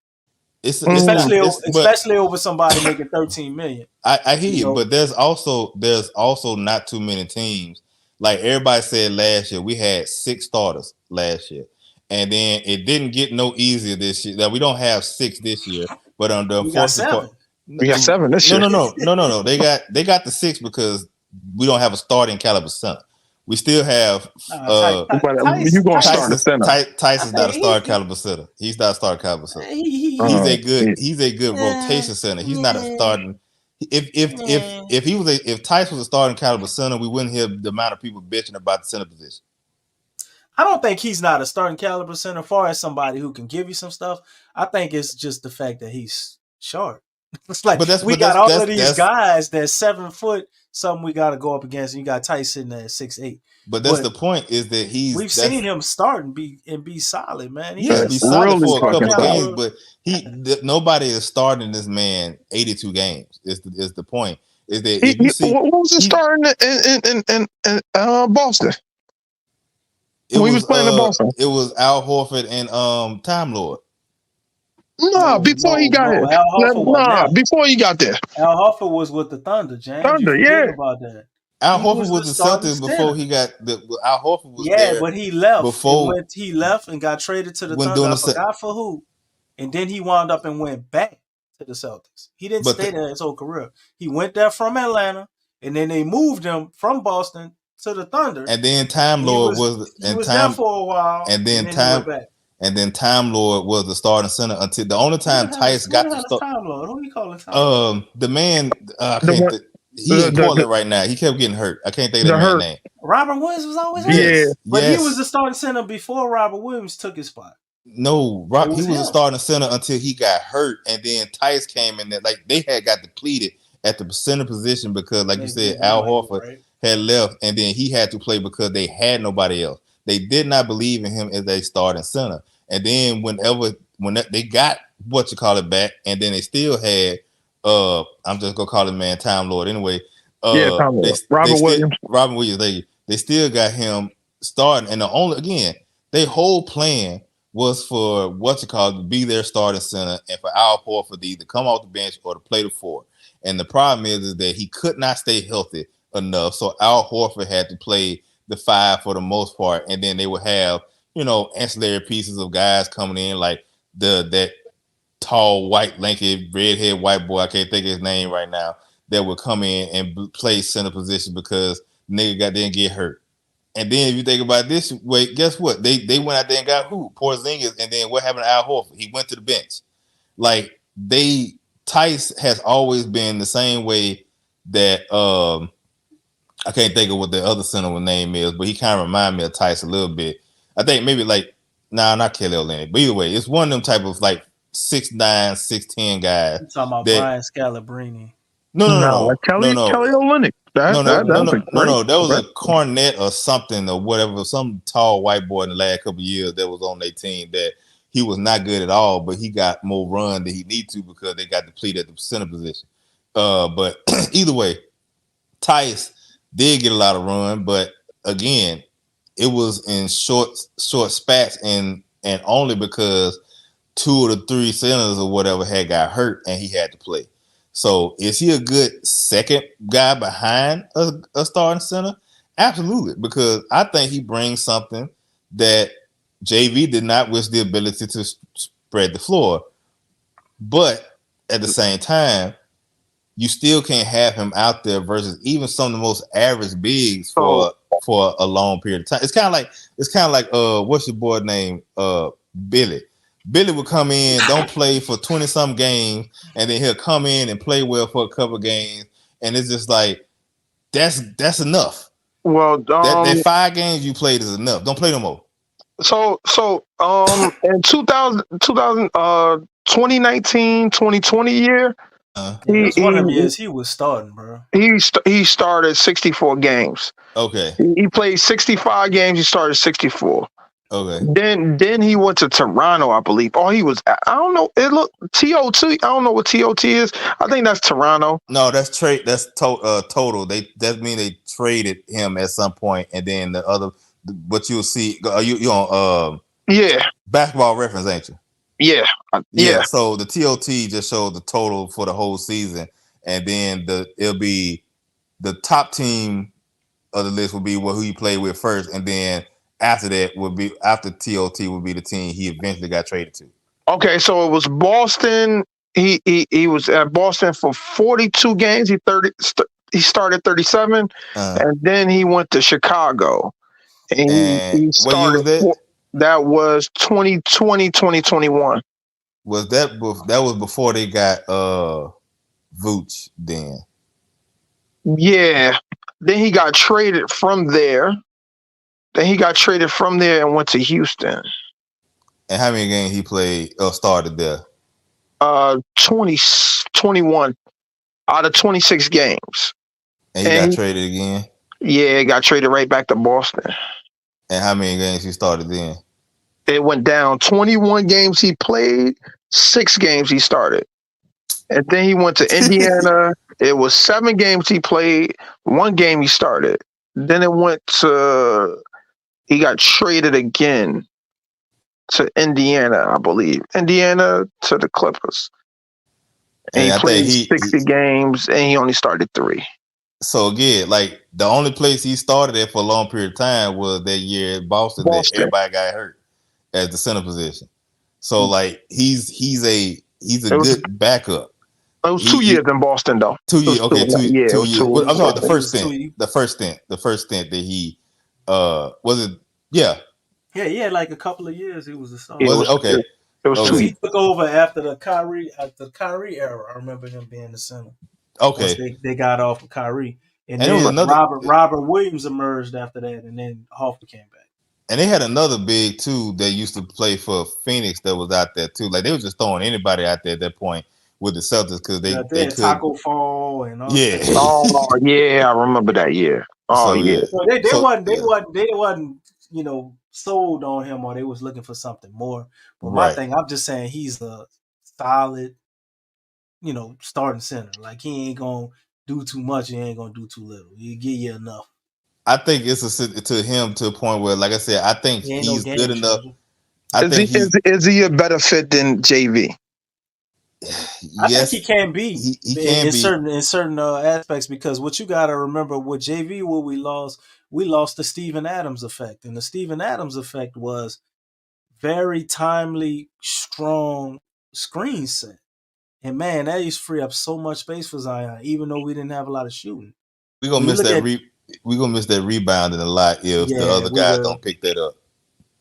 Especially over somebody making $13 million. I hear you, but there's also not too many teams. Like everybody said last year, we had 6 starters last year, and then it didn't get no easier this year. That we don't have 6 this year, but on the unfortunate part, we got 7 this year. No. They got the 6 because we don't have a starting caliber center. We still have you gonna start the center. Tyson's not a starting caliber center. He's not a starting caliber center. He's a good rotation center. He's not a starting. If Tyson was a starting caliber center, we wouldn't hear the amount of people bitching about the center position. I don't think he's not a starting caliber center. As far as somebody who can give you some stuff, I think it's just the fact that he's short. It's like we got all of these guys that's 7 foot. Something we got to go up against. And you got Tyson at 6'8". But that's the point. Is that we've seen him start and be solid, man. He's be solid for a couple of games, but nobody is starting this man 82 games. Is the point? Is that if you see what was he starting in Boston? He was playing in Boston. It was Al Horford and Time Lord. No, before he got here. No. Al Horford wasn't Nah, there. before he got there. Al Horford was with the Thunder, James. You Thunder, forgetting yeah. about that. Al He Horford was the was the starting Celtics before center. he got the. Al Horford was Yeah, there but he left. before He left and got traded to the when Thunder. doing I the. forgot for who. And then he wound up and went back to the Celtics. He didn't But stay there his whole career. He went there from Atlanta, and then they moved him from Boston to the Thunder. and then Time Lord was there for a while, and then he Time went back. and then Time Lord was the starting center until the only time Tice got to start. Time Lord. Who you calling Time Lord? The man I The can't. one- He in Portland right now. He kept getting hurt. I can't think of that man's name. Robert Williams was always hurt. Yeah. But he was the starting center before Robert Williams took his spot. No, he was a starting center until he got hurt, and then Tice came in there. Like they had got depleted at the center position because, like you said, Al Horford had left, and then he had to play because they had nobody else. They did not believe in him as a starting center. And then when they got back, and then they still had I'm just gonna call him man Time Lord anyway. Time Lord. Robert Williams. They still got him starting, and their whole plan was for to be their starting center and for Al Horford to either come off the bench or to play the 4. And the problem is that he could not stay healthy enough, so Al Horford had to play the 5 for the most part, and then they would have ancillary pieces of guys coming in like that tall white lanky redhead white boy, I can't think of his name right now, that would come in and play center position because nigga didn't get hurt. And then if you think about it this way, guess what? They went out there and got who? Porzingis, and then what happened to Al Horford? He went to the bench. Like Tice has always been the same way that I can't think of what the other center name is, but he kind of remind me of Tice a little bit. I think maybe not Kelly Olynyk, but either way, it's one of them type of 6'9", 6'10" guys. You talking about Brian Scalabrine? No. Kelly Olynyk. No. That was a Cornet or something or whatever. Some tall white boy in the last couple of years that was on their team that he was not good at all, but he got more run than he need to because they got depleted at the center position. But either way, Tice did get a lot of run, but again, it was in short spats and only because 2 of the 3 centers or whatever had got hurt and he had to play. So is he a good second guy behind a starting center? Absolutely, because I think he brings something that JV did not, with the ability to spread the floor. But at the same time, you still can't have him out there versus even some of the most average bigs for a long period of time. It's kind of like what's your boy name? Billy. Billy would come in, don't play for 20-some games, and then he'll come in and play well for a couple of games, and it's just like that's enough. Well, that 5 games you played is enough. Don't play no more. So in 2019, 2020 year, one of them years he was starting, bro. He started 64 games. Okay. He played 65 games. He started 64. Okay. Then he went to Toronto, I believe. Oh, he was. I don't know. It looked TOT. I don't know what TOT is. I think that's Toronto. No, that's trade. That's total. That mean they traded him at some point, and then the other. What you'll see. You on Basketball Reference, ain't you? Yeah. So the TOT just showed the total for the whole season, and then it'll be the top team of the list will be who he played with first, and then after that after TOT would be the team he eventually got traded to. Okay, so it was Boston. He was at Boston for 42 games. He started 37, and then he went to Chicago. And he started. What year was that? That was 2020, 2021. Was that was before they got Vooch then? Yeah. Then he got traded from there. And went to Houston. And how many games he played or started there? 21 out of 26 games. And he got traded again? Yeah, got traded right back to Boston. And how many games he started then? It went down 21 games he played, 6 games he started. And then he went to Indiana. It was 7 games he played, 1 game he started. Then it went to he got traded again. to Indiana, I believe. Indiana to the Clippers. And he I played think 60 games, and he only started 3. So again, like the only place he started at for a long period of time was that year at Boston that everybody got hurt as the center position. So like he's a good backup. It was 2 years in Boston though. 2 years, okay, 2 years. Well, I'm talking the first stint. The first stint that he was it? Yeah. Yeah, like a couple of years he was a star. Was it okay? It was 2 years. He took over after the Kyrie era. I remember him being the center. Okay. Once they got off of Kyrie. And it then was another Robert Williams emerged after that, and then Hoffman came back. And they had another big too that used to play for Phoenix that was out there too. Like they were just throwing anybody out there at that point with the Celtics because they had Taco Fall and all yeah. that. Oh yeah, I remember that year. Oh So, yeah. So they wasn't sold on him, or they was looking for something more. But my thing, I'm just saying he's a solid, starting center. Like he ain't gonna do too much, he ain't gonna do too little. He give you enough. I think it's to him to a point where, like I said, I think he's good enough. Is he a better fit than JV? I think he can be. He can be in certain aspects, because what you got to remember with JV, what we lost the Steven Adams effect, and the Steven Adams effect was very timely, strong screen set, and man, that used to free up so much space for Zion, even though we didn't have a lot of shooting. We're gonna miss that. We're gonna miss that rebounding a lot if the other guys don't pick that up.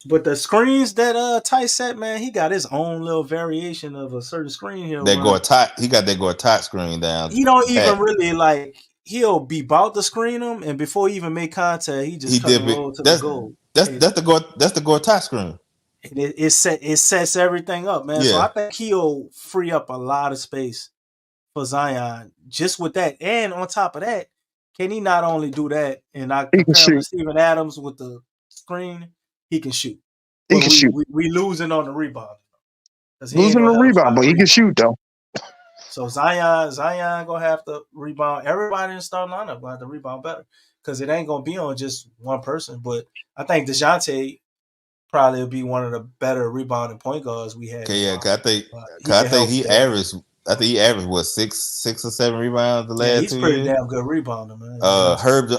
But the screens that Tight set, man, he got his own little variation of a certain screen here. That Gortat, he got that Gortat screen down. He don't even really he'll be about to screen him, and before he even make contact, he just cut the roll to the goal. That's the Gortat screen. It sets everything up, man. Yeah. So I think he'll free up a lot of space for Zion just with that. And on top of that, can he not only do that, and I compare him with Steven Adams with the screen, he can shoot. He can shoot. We losing on the rebound. Losing the rebound, but he can shoot though. So Zion gonna have to rebound. Everybody in the starting lineup gonna have to rebound better, because it ain't gonna be on just one person. But I think DeJounte probably will be one of the better rebounding point guards we had. Okay, yeah, I think he averaged. I think he averaged what 6 or 7 rebounds the last 2 years. He's pretty damn good rebounder, man.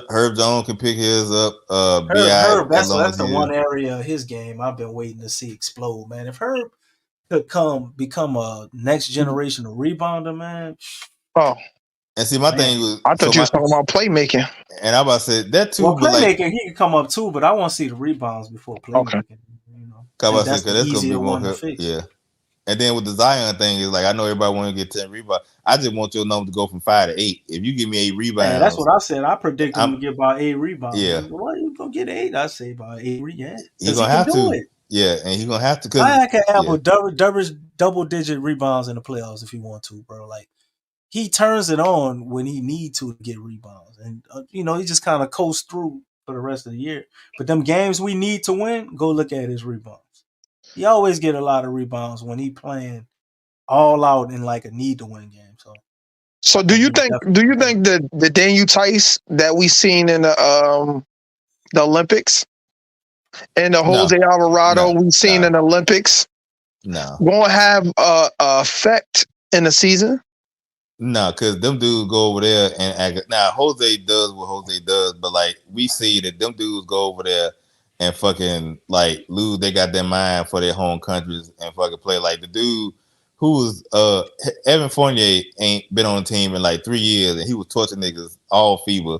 Herb Jones can pick his up. Herb, that's the one area of his game I've been waiting to see explode, man. If Herb could become a next generation of rebounder, man. Oh. And see, my thing was, I thought you was talking about playmaking. And I about to say that too. Well, playmaking, he can come up too, but I want to see the rebounds before playmaking. Okay. That's the easier one to fix. Yeah. And then with the Zion thing, is like I know everybody want to get 10 rebounds. I just want your number to go from 5 to 8. If you give me 8 rebounds, man, that's what I said. I predict him to get about 8 rebounds. Yeah. Well, you gonna get 8? I say about 8 rebounds. He's gonna have to. Yeah, and he's gonna have to. Zion can have double-digit rebounds in the playoffs if he want to, bro. Like he turns it on when he need to get rebounds, and he just kind of coasts through for the rest of the year. But them games we need to win, go look at his rebounds. He always get a lot of rebounds when he playing all out in like a need to win game. So do you think that the Daniel Tice that we seen in the Olympics and the Jose Alvarado we seen in the Olympics gonna have a effect in the season? No, because them dudes go over there and act. Now Jose does what Jose does, but like we see that them dudes go over there and fucking like lose. They got their mind for their home countries and fucking play. Like the dude who was Evan Fournier ain't been on the team in like 3 years, and he was torching niggas all fever.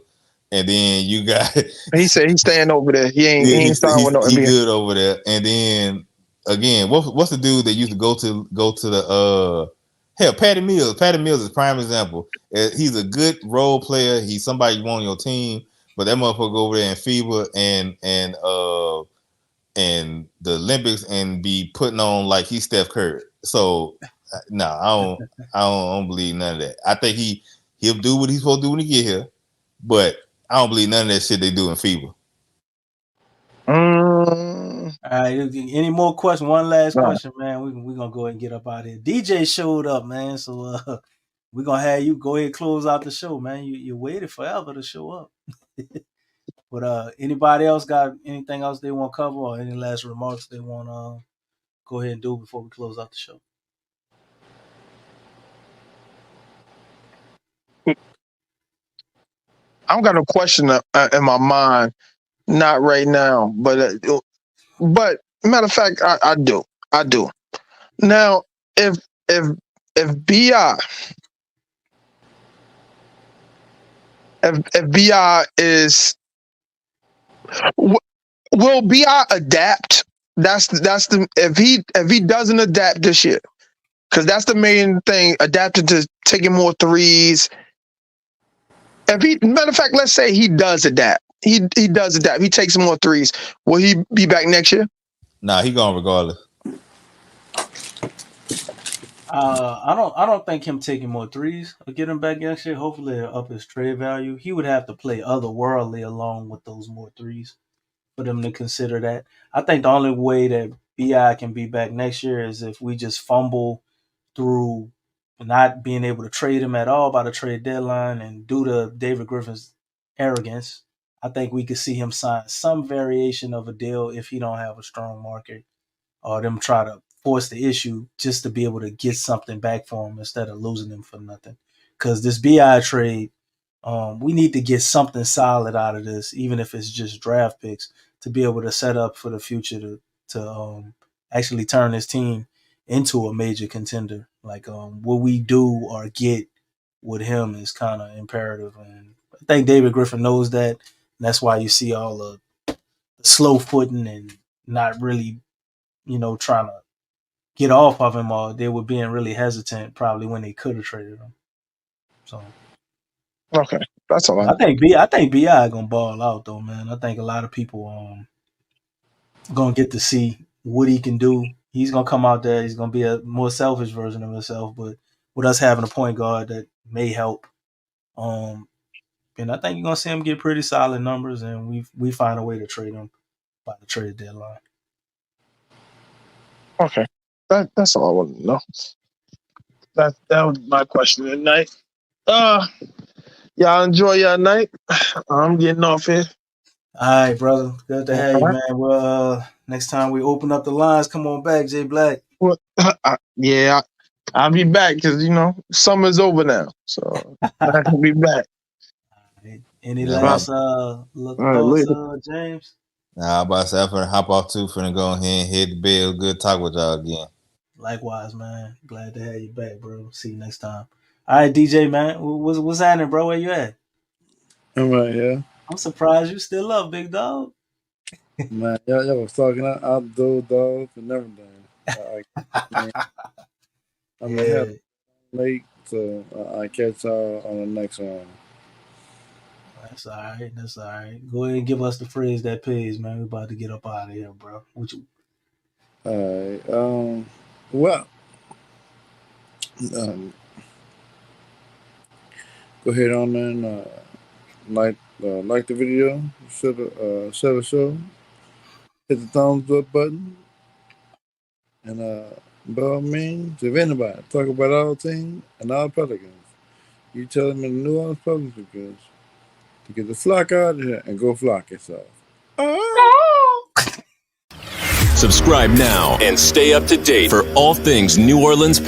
And then you got he said he's staying over there. He ain't starting with no NBA. He good over there. And then again, what's the dude that used to go to the hell, Patty Mills. Patty Mills is a prime example. He's a good role player. He's somebody you want on your team, but that motherfucker go over there in FIBA and the Olympics and be putting on like he's Steph Curry. So no, I don't believe none of that. I think he'll do what he's supposed to do when he get here, but I don't believe none of that shit they do in FIBA. All right, any more questions? One last question, man. We're gonna go ahead and get up out of here. DJ showed up, man. So we're gonna have you go ahead and close out the show, man. You waited forever to show up. But anybody else got anything else they want to cover, or any last remarks they want go ahead and do before we close out the show? I've got a question in my mind, not right now, but matter of fact, I do. Now, if Bi if Bi is, will Bi adapt? That's the if he doesn't adapt this year, because that's the main thing, adapting to taking more threes. If he, matter of fact, let's say he does adapt. He does adapt. He takes some more threes. Will he be back next year? Nah, he gone regardless. I don't think him taking more threes will get him back next year. Hopefully, it'll up his trade value. He would have to play otherworldly along with those more threes for them to consider that. I think the only way that Bi can be back next year is if we just fumble through not being able to trade him at all by the trade deadline, and due to David Griffin's arrogance, I think we could see him sign some variation of a deal if he don't have a strong market, or them try to force the issue just to be able to get something back for him instead of losing him for nothing. Because this Bi trade, we need to get something solid out of this, even if it's just draft picks, to be able to set up for the future to actually turn this team into a major contender. Like what we do or get with him is kind of imperative, and I think David Griffin knows that. And that's why you see all the slow footing and not really, trying to get off of him, or they were being really hesitant probably when they could have traded him. So okay, that's all. I think Bi gonna ball out though, man. I think a lot of people gonna get to see what he can do. He's gonna come out there. He's gonna be a more selfish version of himself, but with us having a point guard that may help, and I think you're gonna see him get pretty solid numbers, and we find a way to trade him by the trade deadline. Okay, that's all I want to know. That was my question tonight. Y'all enjoy your night. I'm getting off here. All right, brother. Good to have you, man. Well, next time we open up the lines, come on back, Jay Black. Well, yeah, I'll be back because summer's over now, so I can be back. Any last thoughts, James? Nah, I'm about to say I'm finna hop off too. Finna go ahead and hit the bell. Good talk with y'all again. Likewise, man. Glad to have you back, bro. See you next time. All right, DJ, man. What's happening, bro? Where you at? I'm right here. I'm surprised you still up, big dog. Man, y'all was talking outdoor dogs and everything. I'm ahead late, so I catch y'all on the next one. That's all right. Go ahead and give us the phrase that pays, man. We're about to get up out of here, bro. All right. Well, go ahead on and like the video, share the show, hit the thumbs up button, and by all means, if anybody talk about our team and our Pelicans, you tell them in the New Orleans Pelicans to get the flock out of here and go flock yourself. Subscribe now and stay up to date for all things New Orleans Pelicans.